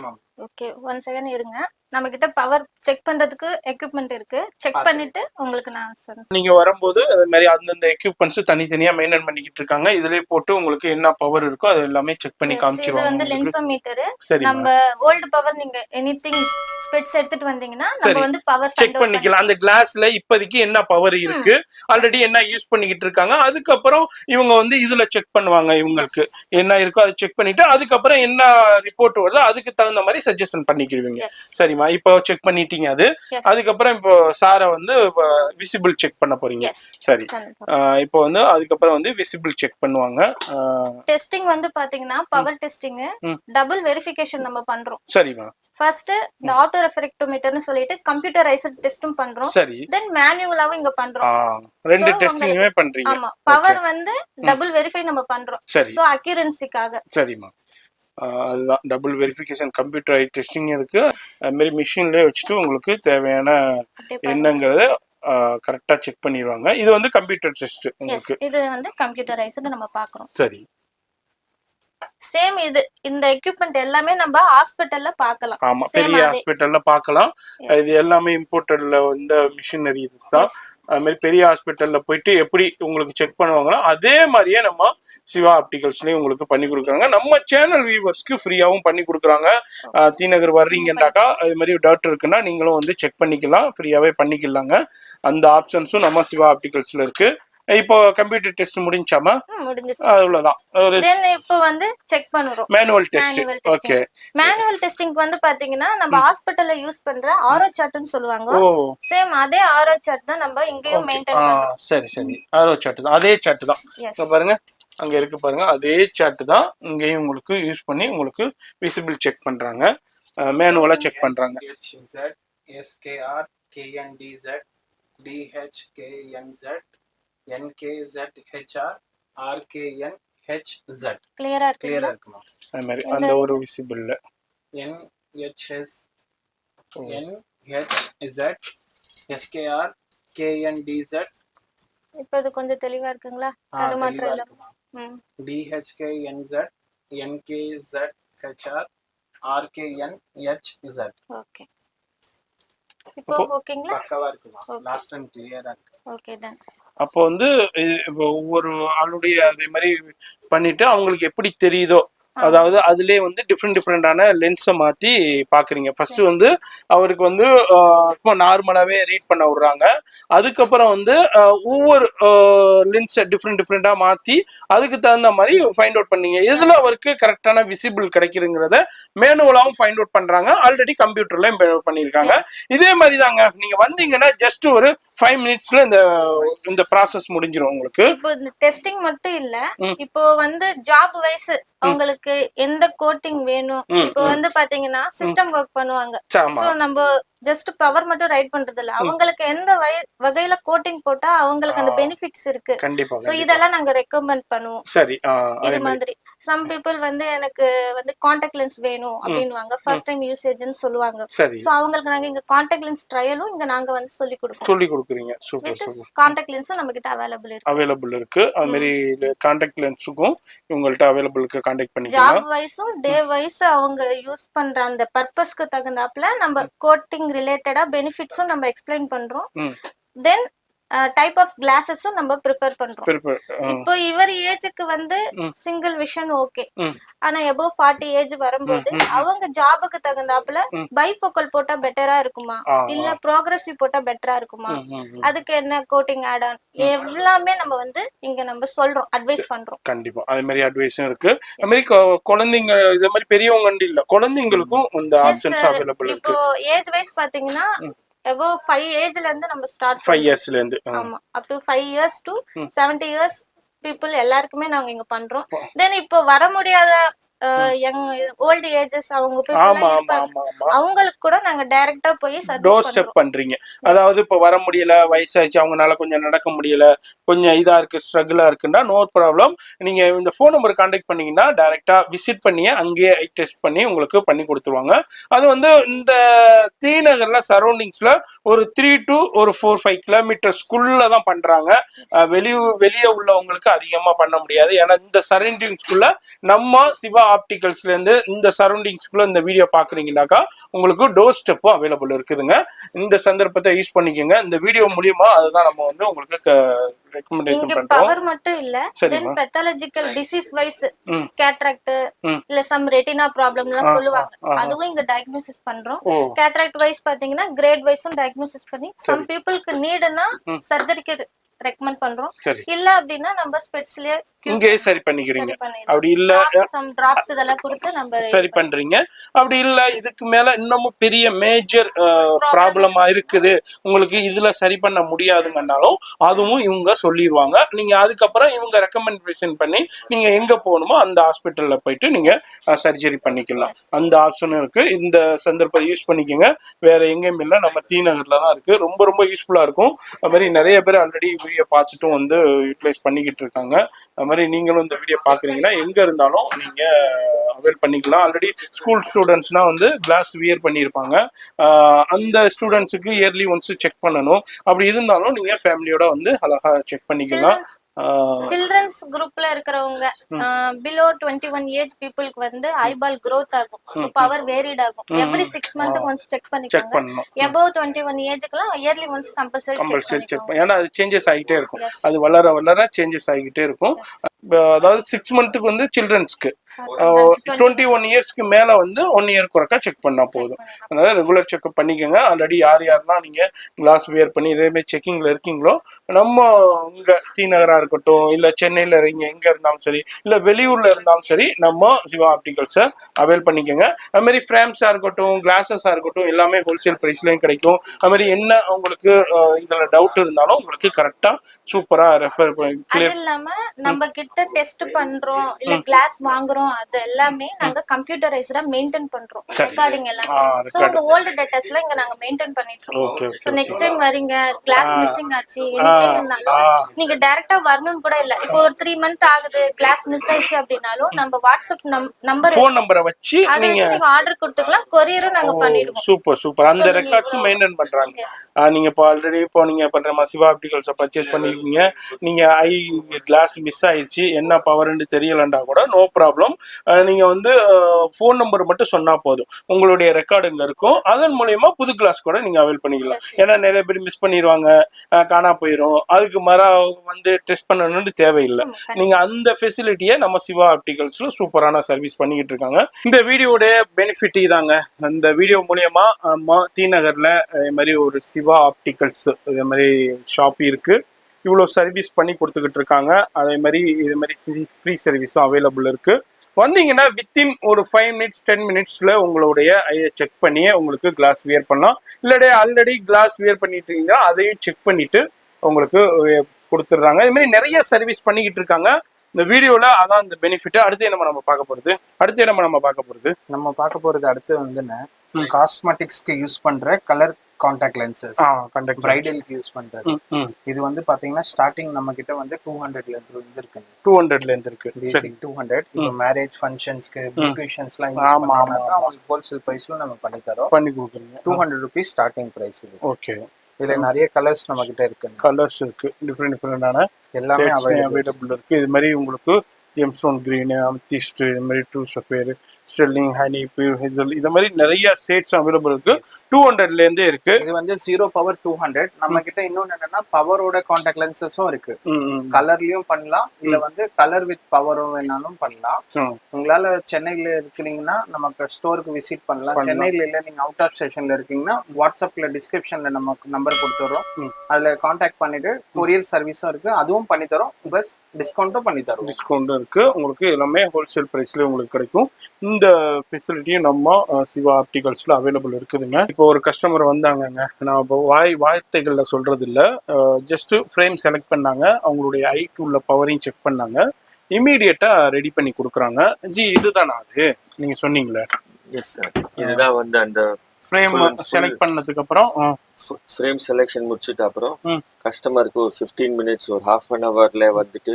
ஓகே 1 செகண்ட் இருங்க. நம்ம கிட்ட பவர் செக் பண்றதுக்கு எக்யூப்மெண்ட் இருக்கு. செக் பண்ணிட்டு உங்களுக்கு நான் சொல்றேன். நீங்க வரும்போது அதே மாதிரி அந்தந்த எக்யூப்மெண்ட்ஸ் தனித்தனியா மெயின்டைன் பண்ணிக்கிட்டு இருக்காங்க. இதுலயே போட்டு உங்களுக்கு என்ன பவர் இருக்கோ அது எல்லாமே செக் பண்ணி இது காமிச்சிருவாங்க வந்து உங்களுக்கு. லென்சோமீட்டர். சரிம்மா. நம்ம ஓல்ட் பவர் நீங்க எனிதிங் ஸ்பெட்ஸ் எடுத்துட்டு வந்தீங்கன்னா நம்ம வந்து பவர் செக் பண்ணிக்கலாம். அந்த கிளாஸ்ல இப்போதைக்கு என்ன பவர் இருக்கு, ஆல்ரெடி என்ன யூஸ் பண்ணிக்கிட்டு இருக்காங்க, அதுக்கப்புறம் இவங்க வந்து இதுல செக் பண்ணுவாங்க. இவங்களுக்கு என்ன இருக்கோ அதை செக் பண்ணிட்டு அதுக்கப்புறம் என்ன ரிப்போர்ட் வருதோ அதுக்கு தகுந்த மாதிரி சஜஷன் பண்ணிக்கிடுவீங்க. சரிம்மா, இப்போ செக் பண்ணிட்டீங்க. அது அதுக்கப்புறம் இப்போ சாரை வந்து விசிபிள் செக் பண்ண போறீங்க. சரி, இப்போ வந்து அதுக்கப்புறம் வந்து விசிபிள் செக் பண்ணுவாங்க. டெஸ்டிங் வந்து பாத்தீங்கன்னா பவர் டெஸ்டிங் டபுள் வெரிஃபிகேஷன் நம்ம பண்றோம். சரிம்மா. ஃபர்ஸ்ட் இந்த ஆட்டோ ரெஃப்ராக்டோமீட்டர்னு சொல்லிட்டு கம்ப்யூட்டரைஸ்ட் டெஸ்டும் பண்றோம். சரி. தென் மேனுவலாவும் இங்க பண்றோம். ரெண்டு டெஸ்டிங்குமே பண்றீங்க. ஆமா, பவர் வந்து டபுள் வெரிஃபை நம்ம பண்றோம். சோ அக்யூரன்சிக்காக. சரிம்மா, அதுதான் டபுள் வெரிஃபிகேஷன் கம்ப்யூட்டர் டெஸ்டிங் இருக்கு. அது மாதிரி மிஷின்லயே வச்சுட்டு உங்களுக்கு தேவையான என்னங்கிறத கரெக்டா செக் பண்ணிடுவாங்க. இது வந்து கம்ப்யூட்டர் டெஸ்ட் உங்களுக்கு. இது வந்து கம்ப்யூட்டரைஸ்டு நம்ம பார்க்கறோம். சரி. சேம் இது இந்த எக்யூப்மென்ட் எல்லாமே நம்ம ஹாஸ்பிடல்ல பார்க்கலாம். ஆமா, பெரிய ஹாஸ்பிடல்ல பார்க்கலாம். இது எல்லாமே இம்போர்ட்டட்ல இந்த மிஷினரி இதுதான். அது மாதிரி பெரிய ஹாஸ்பிட்டல்ல போயிட்டு எப்படி உங்களுக்கு செக் பண்ணுவாங்களோ அதே மாதிரியே நம்ம சிவா ஆப்டிகல்ஸ்லயும் உங்களுக்கு பண்ணி கொடுக்குறாங்க. நம்ம சேனல் வியூவர்ஸ்க்கு ஃப்ரீயாவும் பண்ணி கொடுக்குறாங்க. தீநகர் வர்றீங்கன்னாக்கா அது மாதிரி டவுட் இருக்குன்னா நீங்களும் வந்து செக் பண்ணிக்கலாம், ஃப்ரீயாவே பண்ணிக்கலாங்க. அந்த ஆப்ஷன்ஸும் நம்ம சிவா ஆப்டிகல்ஸ்ல இருக்கு. இப்போ கம்ப்யூட்டர் டெஸ்ட் முடிஞ்சாமா? முடிஞ்சிச்சு. அவ்வளவுதான். தென் இப்போ வந்து செக் பண்றோம் மேனுவல் டெஸ்ட். ஓகே, மேனுவல் டெஸ்டிங்க்கு வந்து பாத்தீங்கன்னா நம்ம ஹாஸ்பிடல்ல யூஸ் பண்ற ஆரோ சார்ட்னு சொல்லுவாங்க. சேம் அதே ஆரோ சார்ட் தான் நம்ம இங்கேயும் மெயின்டைன் பண்றோம். சரி சரி, ஆரோ சார்ட் தான், அதே சார்ட் தான். இங்க பாருங்க, அங்க இருக்கு பாருங்க, அதே சார்ட் தான் இங்கேயும் உங்களுக்கு யூஸ் பண்ணி உங்களுக்கு விசிபிள் செக் பண்றாங்க, மேனுவலா செக் பண்றாங்க. SKR KNDZ DHKNZ NKZHR RKNHZ கிளியரா இருக்குமா? அது மாதிரி அந்த ஒரு விசிபிள்ல NHS NHZ SKR KNDZ. இப்போ இது கொஞ்சம் தெளிவா இருக்குங்களா? தடுமாற்றம் இல்ல. DHKNZ NKZHR RKNHZ. ஓகே, இப்போ ஓகேங்களா? பக்கவா இருக்குமா? லாஸ்ட் டைம் கிளியரா இருக்கு. Okay done. அப்போ வந்து ஒவ்வொரு ஆளுடைய அதே மாதிரி பண்ணிட்டு அவங்களுக்கு எப்படி தெரியுதோ, அதாவது அதுலயே வந்து டிஃப்ரெண்டான லென்ஸை மாத்தி பாக்குறீங்க. ஃபர்ஸ்ட் வந்து அவருக்கு வந்து நார்மலாவே ரீட் பண்ண விடுறாங்க. அதுக்கப்புறம் வந்து ஒவ்வொரு லென்ஸை டிஃப்ரெண்டா மாத்தி அதுக்கு தகுந்த மாதிரி ஃபைண்ட் அவுட் பண்ணீங்க. எதுல அவருக்கு கரெக்டான விசிபிள் கிடைக்குதுங்கிறத மேனுவலாவும் ஃபைண்ட் அவுட் பண்றாங்க, ஆல்ரெடி கம்ப்யூட்டர்லயும் பண்ணிருக்காங்க. இதே மாதிரி தாங்க, நீங்க வந்தீங்கன்னா ஜஸ்ட் ஒரு 5 மினிட்ஸ்ல இந்த ப்ராசஸ் முடிஞ்சிடும் உங்களுக்கு. இப்போ இந்த டெஸ்டிங் மட்டும் இல்ல, இப்போ வந்து ஜாப் வைஸ் அவங்களுக்கு எந்த கோட்டிங் வேணும். இப்போ வந்து பாத்தீங்கன்னா சிஸ்டம் ஒர்க் பண்ணுவாங்க. சோ நம்ம ஜஸ்ட் பவர் மட்டும் ரைட் பண்றது இல்ல, அவங்களுக்கு எந்த வகையில கோட்டிங் போட்டா அவங்களுக்கு அந்த பெனிஃபிட்ஸ் இருக்கு. கண்டிப்பா. சோ இதெல்லாம் நாங்க ரெக்கமெண்ட் பண்ணுவோம். சரி, இது மாதிரி சம் பீப்புள் வந்து எனக்கு வந்து கான்டாக்ட் லென்ஸ் வேணும் அப்படின்வாங்க, ஃபர்ஸ்ட் டைம் யூசேஜ்னு சொல்லுவாங்க. சோ அவங்களுக்கு நாங்க இங்க கான்டாக்ட் லென்ஸ் ட்ரையலும் இங்க நாங்க வந்து சொல்லி கொடுக்குறீங்க. Super super. கான்டாக்ட் லென்ஸும் நம்ம கிட்ட அவைலபிள் இருக்கு. அது மாதிரி கான்டாக்ட் லென்ஸுக்கும் உங்கள்ட்ட அவைலபிள் இருக்கு, கான்டாக்ட் பண்ணிக்கலாம். ஜாப் வைஸும் டே வைஸ் அவங்க யூஸ் பண்ற அந்த பர்பஸ்க்கு தகுந்தாப்புல நம்ம கோட்டிங் ரிலேட்டடா பெனிஃபிட்ஸும் நம்ம எக்ஸ்பிளைன் பண்றோம். தென் டைப் ஆஃப் கிளாஸஸும் நம்ம ப்ரிப்பேர் பண்றோம். இப்போ இவர் ஏஜுக்கு வந்து சிங்கிள் விஷன் ஓகே, ஆனா எபோவ் 40 ஏஜ் வரும்போது அவங்க ஜாபுக்கு தகுந்தாப்புல பைஃபோக்கல் போட்டா பெட்டரா இருக்குமா, இல்ல ப்ரோக்ரசிவ் போட்டா பெட்டரா இருக்குமா, அதுக்கு என்ன கோட்டிங் ஆட் ஆன் எல்லாமே நம்ம வந்து இங்க நம்ம சொல்றோம், அட்வைஸ் பண்றோம். கண்டிப்பா அது மாதிரி அட்வைஸும் இருக்கு. அது மாதிரி குழந்தைங்க இது மாதிரி பெரியவங்க இல்ல, குழந்தைங்களுக்கும் இந்த ஆப்ஷன்ஸ் அவைலபிள் இருக்கு. இப்போ ஏஜ் வைஸ் பாத்தீங்கன்னா above 5 ஏஜ்ல இருந்து நம்ம ஸ்டார்ட் 5 இயர்ஸ்ல இருந்து ஆமா up to 5 years to 70 years people எல்லாருக்குமே நாங்க இங்க பண்றோம். தென் இப்போ வர முடியாத யங் ஓல்ட் ஏஜஸ் அவங்க அவங்களுக்கு கூட நாங்க டைரக்டா போய் டோர் ஸ்டெப் பண்றீங்க. அதாவது இப்போ வர முடியல, வயசாச்சு, அவங்களால கொஞ்சம் நடக்க முடியல, கொஞ்சம் இதா இருக்கு, ஸ்ட்ரகிளா இருக்குன்னா நோ ப்ராப்ளம், நீங்க இந்த ஃபோன் நம்பர் கான்டாக்ட் பண்ணீங்கன்னா டைரக்டா விசிட் பண்ணி அங்கேயே ஐ டெஸ்ட் பண்ணி உங்களுக்கு பண்ணி கொடுத்துருவாங்க. அது வந்து இந்த தீநகர்ல சரௌண்டிங்ஸ்ல ஒரு 3 to 4-5 கிலோமீட்டர்ஸ்குள்ள தான் பண்றாங்க. வெளியே உள்ளவங்களுக்கு அதிகமா பண்ண முடியாது, ஏன்னா இந்த சரௌண்டிங்ஸ்குள்ள நம்ம சிவா ஆப்டிகல்ஸ்ல இருந்து இந்த சரௌண்டிங்ஸ்குள்ள இந்த வீடியோ பாக்குறீங்கன்னாக்கா உங்களுக்கு டோர் ஸ்டெப்பும் அவைலபிள் இருக்குதுங்க. இந்த சந்தர்ப்பத்தை யூஸ் பண்ணிக்கோங்க. இந்த வீடியோ மூலியமா அதுதான் நம்ம வந்து உங்களுக்கு ரெக்கமெண்டேஷன் இங்க பண்றோம். பவர் மட்டும் இல்ல, தென் பெத்தாலஜிக்கல் டிசீஸ் வைஸ் கேட்ராக்ட் இல்ல சம் ரெட்டினா ப்ராப்ளம்லாம் சொல்லுவாங்க, அதுவும் இங்க டயக்னோசிஸ் பண்றோம். கேட்ராக்ட் வைஸ் பாத்தீங்கன்னா கிரேட் வைஸும் டயக்னோசிஸ் பண்ணி சம் பீப்புளுக்கு நீடுனா சர்ஜரிக்கு ரெக்கமெண்ட் பண்றோம். இல்ல அப்படின்னா நம்ம ஸ்பெட்ஸ்லயே இங்கே சரி பண்ணிக்கிறீங்க. அப்படி இல்ல சம் டிராப்ஸ் இதெல்லாம் கொடுத்து நம்ம சரி பண்றீங்க. அப்படி இல்ல இதுக்கு மேல இன்னமும் பெரிய மேஜர் ப்ராப்ளமா இருக்குது உங்களுக்கு இதுல சரி பண்ண முடியாதுங்கன்னாலும் அதுவும் இவங்க சொல்லிடுவாங்க. நீங்க அதுக்கப்புறம் இவங்க ரெக்கமெண்டேஷன் பண்ணி நீங்க எங்க போகணுமோ அந்த ஹாஸ்பிட்டல்ல போயிட்டு நீங்க சர்ஜரி பண்ணிக்கலாம். அந்த ஆப்ஷனும் இருக்கு. இந்த சந்தர்ப்பத்தை யூஸ் பண்ணிக்கோங்க. வேற எங்கேயும் இல்லை, நம்ம டி நகர்ல தான் இருக்கு. ரொம்ப ரொம்ப யூஸ்ஃபுல்லா இருக்கும். அது மாதிரி நிறைய பேர் ஆல்ரெடி வீடியோ பார்த்துட்டும் வந்து யூட்டிலைஸ் பண்ணிக்கிட்டு இருக்காங்க. அது மாதிரி நீங்களும் இந்த வீடியோ பாக்குறீங்கன்னா எங்க இருந்தாலும் நீங்க அவைல் பண்ணிக்கலாம். ஆல்ரெடி ஸ்கூல் ஸ்டூடெண்ட்ஸ்னா வந்து கிளாஸ் வியர் பண்ணியிருப்பாங்க. அந்த ஸ்டூடெண்ட்ஸுக்கு இயர்லி ஒன்ஸ் செக் பண்ணணும். அப்படி இருந்தாலும் நீங்க ஃபேமிலியோட வந்து அழகா செக் பண்ணிக்கலாம். சில்ட்ரன்ஸ் குரூப்ல இருக்கிறவங்க பிலோ 21 ஏஜ் பீப்புளுக்கு வந்து ஐபால் growth ஆகும், சோ பவர் வேரிட் ஆகும். எவ்ரி 6 மந்த்க்கு ஒன்ஸ் செக் பண்ணிக்கோங்க. above 21 ஏஜ்க்குலாம் இயர்லி ஒன்ஸ் கம்பல்சரி செக். ஏன்னா அது சேஞ்சஸ் ஆகிட்டே இருக்கும். அது வளர வளர சேஞ்சஸ் ஆகிட்டே இருக்கும். அதாவது 6 மந்த்துக்கு வந்து சில்ட்ரன்ஸ்க்கு, 21 இயர்ஸ்க்கு மேல வந்து 1 இயர் ஒருக்கா செக் பண்ணா போதும். அதனால ரெகுலர் செக்அப் பண்ணிக்கோங்க. ஆல்ரெடி யாரெல்லாம் நீங்க கிளாஸ் வியர் பண்ணி இதே மாதிரி செக்கிங்ல இருக்கீங்களோ, நம்ம இங்க டி நகரா இருக்கட்டும், இல்ல சென்னையில எங்க இருந்தாலும் சரி, இல்ல வெளியூர்ல இருந்தாலும் சரி, நம்ம சிவா ஆப்டிகல்ஸை அவைல் பண்ணிக்கோங்க. அது மாதிரி ஃப்ரேம்ஸா இருக்கட்டும், கிளாஸஸா இருக்கட்டும், எல்லாமே ஹோல்சேல் பிரைஸ்லயும் கிடைக்கும். அது மாதிரி என்ன உங்களுக்கு இதுல டவுட் இருந்தாலும் உங்களுக்கு கரெக்டா சூப்பரா ரெஃபர் பண்ணி அது இல்லாம நம்ம கிட்ட டெஸ்ட் பண்றோம் இல்ல கிளாஸ் வாங்குறோம், அது எல்லாமே நாங்க கம்ப்யூட்டரைஸ்டா மெயின்டைன் பண்றோம். ரெக்கார்டிங் எல்லாமே. சோ உங்க ஓல்ட் டேட்டாஸ்லாம் இங்க நாங்க மெயின்டைன் பண்ணிட்டு இருக்கோம். சோ நெக்ஸ்ட் டைம் வரீங்க, கிளாஸ் மிஸ்ஸிங் ஆச்சு எனிதிங்னாலும் நீங்க டைரக்டா வரணும்னு கூட இல்ல. இப்போ ஒரு 3 மந்த் ஆகுது கிளாஸ் மிஸ் ஆயிடுச்சு அப்படினாலும் நம்ம வாட்ஸ்அப் நம்பர் ஃபோன் நம்பரை வச்சு நீங்க ஆர்டர் கொடுத்துக்கலாம். கொரியரும் நாங்க பண்ணிடுவோம். Super super. அந்த ரெக்கார்ட்ஸ் மெயின்டைன் பண்றாங்க. நீங்க இப்போ ஆல்ரெடி இப்போ நீங்க பண்ற சிவா ஆப்டிகல்ஸை பர்ச்சேஸ் பண்ணிருக்கீங்க, நீங்க ஐ கிளாஸ் மிஸ் ஆயிடுச்சு, என்ன பவர்ன்னு தெரியலண்டா கூட நோ ப்ராப்ளம். நீங்க வந்து ஃபோன் நம்பர் மட்டும் சொன்னா போதும், உங்களுடைய ரெக்கார்டு இங்க இருக்கும். அதன் மூலயமா புது கிளாஸ் கூட நீங்க அவைல் பண்ணிக்கலாம். ஏன்னா நிறைய பேர் மிஸ் பண்ணிடுவாங்க, காணா போயிடும். அதுக்கு வந்து டெஸ்ட் பண்ணணும்னு தேவையில்லை. நீங்க அந்த ஃபெசிலிட்டியை நம்ம சிவா ஆப்டிகல்ஸ்ல சூப்பரான சர்வீஸ் பண்ணிக்கிட்டு இருக்காங்க. இந்த வீடியோட பெனிஃபிட் இதாங்க. இந்த வீடியோ மூலியமா டி நகர்ல இதே மாதிரி ஒரு சிவா ஆப்டிகல்ஸ் இதே மாதிரி ஷாப் இருக்கு. இவ்வளோ சர்வீஸ் பண்ணி கொடுத்துக்கிட்டு இருக்காங்க. அதே மாதிரி இது மாதிரி ஃப்ரீ சர்வீஸும் அவைலபிள் இருக்கு. வந்தீங்கன்னா வித்தின் ஒரு 5 மினிட்ஸ் 10 மினிட்ஸ்ல உங்களுடைய ஐயை செக் பண்ணி உங்களுக்கு கிளாஸ் வியர் பண்ணலாம். இல்லாட்டி ஆல்ரெடி கிளாஸ் வியர் பண்ணிட்டு இருக்கீங்கன்னா அதையும் செக் பண்ணிட்டு உங்களுக்கு கொடுத்துட்றாங்க. இது மாதிரி நிறைய சர்வீஸ் பண்ணிக்கிட்டு இருக்காங்க. இந்த வீடியோல அதான் இந்த பெனிஃபிட். அடுத்து நம்ம பார்க்க போறது நம்ம பார்க்க போறது அடுத்து வந்து காஸ்மெட்டிக்ஸ்க்கு யூஸ் பண்ற கலர் கான்டாக்ட் லென்சஸ், பிரைடலுக்கு யூஸ் பண்றது. இது வந்து பாத்தீங்கன்னா ஸ்டார்டிங் நம்ம கிட்ட வந்து 200ல இருந்து இருக்கு. 200ல இருந்து இருக்கு. பேசிக் 200. இப்போ மேரேஜ் ஃபங்க்ஷன்ஸ்க்கு பியூட்டிஷியன்ஸ்லாம் யூஸ் பண்ணாங்கன்னா உங்களுக்கு ஹோல்சேல் பிரைஸ்ல நம்ம பண்ணி கொடுக்குறோம். 200 rupees ஸ்டார்டிங் பிரைஸ் இது. ஓகே. இதுல நிறைய கலர்ஸ் நம்ம கிட்ட இருக்கு. கலர்ஸ் இருக்கு, டிஃபரெண்டான எல்லாமே அவைலபிள் இருக்கு. இது மாதிரி உங்களுக்கு ஜெம்ஸ்டோன் கிரீன், அமெத்திஸ்ட், இது மாதிரி true sapphire, sterling, honey, pure hazel, இந்த மாதிரி நிறைய ஷேட்ஸ் அவைலபிள் இருக்கு. 200ல இருந்தே இருக்கு. இது வந்து 0 பவர் 200. நம்ம கிட்ட இன்னொன்னு என்னன்னா பவரோட கான்டாக்ட் லென்சஸும் இருக்கு. கலர்லயும் பண்ணலாம், இல்ல வந்து கலர் வித் பவரும் வேணாலும் பண்ணலாம். உங்களால சென்னையில இருக்கிறீங்கன்னா நமக்கு ஸ்டோருக்கு விசிட் பண்ணலாம். சென்னையில இல்ல நீங்க அவுட் ஆஃப் ஸ்டேஷன்ல இருக்கீங்கன்னா வாட்ஸ்அப்ல டிஸ்கிரிப்ஷன்ல நமக்கு நம்பர் கொடுத்துறோம். அதுல கான்டாக்ட் பண்ணிட்டு கொரியர் சர்வீஸும் இருக்கு, அதுவும் பண்ணி தரோம். பிளஸ் டிஸ்கவுண்ட்டும் பண்ணி தரோம். டிஸ்கவுண்ட் இருக்கு. உங்களுக்கு எல்லாமே ஹோல்சேல் பிரைஸ்ல உங்களுக்கு கிடைக்கும். இந்த ஃபெசிலிட்டியும் நம்ம சிவா ஆப்டிகல்ஸ்ல அவைலபிள் இருக்குதுங்க. இப்போ ஒரு கஸ்டமர் வந்தாங்கங்க, நான் இப்போ வார்த்தைகள்ல சொல்றது இல்ல, ஜஸ்ட் ஃப்ரேம் செலக்ட் பண்ணாங்க, அவங்களுடைய ஐக்கு உள்ள பவரையும் செக் பண்ணாங்க, இமீடியட்டா ரெடி பண்ணி கொடுக்குறாங்க. ஜி இதுதானா அது நீங்க சொன்னீங்களே? எஸ் சார், இதுதான் வந்து அந்த ஃப்ரேம் செலக்ட் பண்ணதுக்கு அப்புறம் ஃப்ரேம் செலெக்ஷன் முடிச்சிட்டு அப்புறம் கஸ்டமருக்கு ஒரு 15 மினிட்ஸ் ஒரு half an hourல வந்துட்டு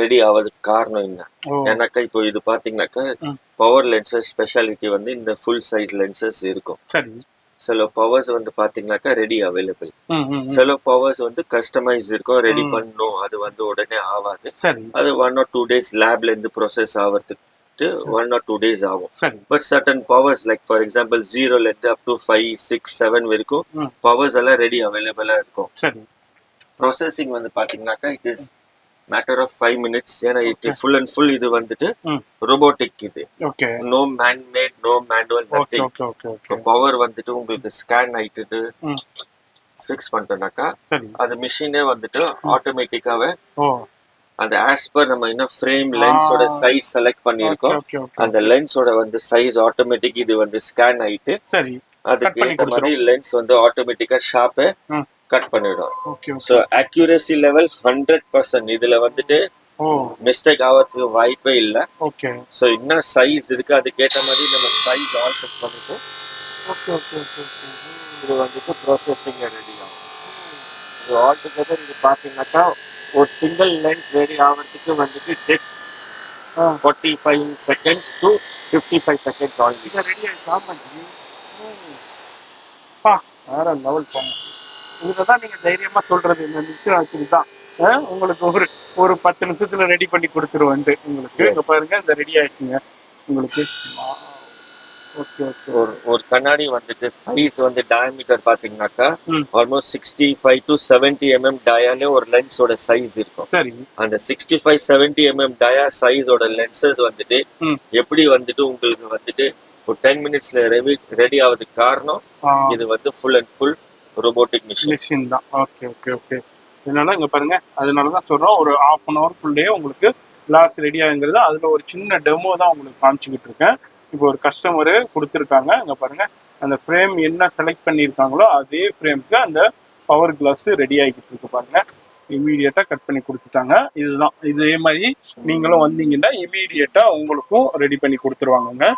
ரெடி ஆவதுக்கு காரணம் என்ன? ஏன்னாக்கா இப்போ இது பாத்தீங்கன்னாக்கா பவர் லென்சஸ் ஸ்பெஷாலிட்டி வந்து இந்த ஃபுல் சைஸ் லென்சஸ் இருக்கும். சில பவர்ஸ் வந்து பாத்தீங்கன்னாக்கா ரெடி அவைலபிள், சில பவர்ஸ் வந்து கஸ்டமைஸ் இருக்கும், ரெடி பண்ணும், அது வந்து உடனே ஆகாது. அது 1 or 2 days லேப்ல இருந்து ப்ராசஸ் ஆகிறதுக்கு வந்துட்டு 1 or 2 days ஆகும். சரி but certain powers like for example 0ல இருந்து அப் டு 5, 6, 7 வரைக்கும் பவர்ஸ் எல்லாம் ரெடி அவைலபிளா இருக்கும். சரி ப்ராசஸிங் வந்து பாத்தீங்கன்னாக்கா it is matter of 5 minutes. ஏன்னா இது ஃபுல் அண்ட் ஃபுல் இது வந்துட்டு ரோபோட்டிக். இது okay no man made, no manual, nothing. Okay okay okay power வந்துட்டு உங்களுக்கு ஸ்கேன் ஆயிட்டு ஃபிக்ஸ் பண்ணிட்டோம்னாக்கா சரி அது மிஷினே வந்துட்டு ஆட்டோமேட்டிக்காவே ஓ அந்த ஆஸ் பர் நம்ம இன்னும் ஃப்ரேம் லென்ஸோட சைஸ் செலக்ட் பண்ணியிருக்கோம். ஓகே ஓகே அந்த லென்ஸோட வந்து சைஸ் ஆட்டோமேட்டிக் இது வந்து ஸ்கேன் ஆயிட்டு சரி அதுக்கு ஏற்ற மாதிரி லென்ஸ் வந்து ஆட்டோமேட்டிக்கா ஷார்ப்பை கட் பண்ணிடும். Okay so accuracy level 100%. இதுல வந்துட்டு ஓ மிஸ்டேக் ஆகிறதுக்கு வாய்ப்பே இல்லை. ஓகே ஸோ என்ன சைஸ் இருக்கு அதுக்கேற்ற மாதிரி நம்ம சைஸ் ஆல்டர் பண்ணிட்டு ஓகே ஓகே ஓகே ஓகே இது வந்துட்டு ப்ராசஸிங் ரெடி ஆகும். இது ஆல் டுகெதர் இது பார்த்தீங்கன்னாக்கா ஒரு சிங்கிள் லென்ஸ் ரெடி ஆகிறதுக்கு வந்துட்டு டெக்ஸ் 45 seconds to 55 seconds ஆகும். இது ரெடி ஆகிடுச்சா? பா வேற லெவல் போங்க. இதுல தான் நீங்க தைரியமா சொல்றது இந்த நிமிஷம் ஆச்சு தான் உங்களுக்கு ஒரு 10 நிமிஷத்துல ரெடி பண்ணி கொடுத்துருவேன் உங்களுக்கு. இங்க பாருங்க இந்த ரெடி ஆயிடுச்சுங்க உங்களுக்கு. ஓகே ஓகே ஒரு கண்ணாடி வந்துட்டு சைஸ் வந்து டயாமீட்டர் பாத்தீங்கன்னாக்கா ஆல்மோஸ்ட் 65 to 70 mm டயாலே ஒரு லென்ஸோட சைஸ் இருக்கும். சரி அந்த 65-70 mm டயா சைஸோட லென்சஸ் வந்துட்டு எப்படி வந்துட்டு உங்களுக்கு வந்துட்டு ஒரு 10 minutesல ரெடி ஆகுறதுக்கு காரணம் இது வந்து full and full robotic machine தான். ஓகே ஓகே ஓகே அதனால இங்க பாருங்க அதனாலதான் சொல்றோம் ஒரு 1/2 hour ஃபுல்லே உங்களுக்கு கிளாஸ் ரெடி ஆகுங்கிறது. அதுல ஒரு சின்ன டெமோ தான் உங்களுக்கு காமிச்சுக்கிட்டு இருக்கேன். இப்போ ஒரு கஸ்டமரு கொடுத்துருக்காங்க. இங்க பாருங்க அந்த ஃப்ரேம் என்ன செலக்ட் பண்ணியிருக்காங்களோ அதே ஃப்ரேம்க்கு அந்த பவர் கிளாஸ் ரெடி ஆகிக்கிட்டு இருக்கு பாருங்க. இமீடியட்டா கட் பண்ணி கொடுத்துட்டாங்க. இதுதான் இதே மாதிரி நீங்களும் வந்தீங்கன்னா இமீடியட்டா உங்களுக்கும் ரெடி பண்ணி கொடுத்துருவாங்கங்க.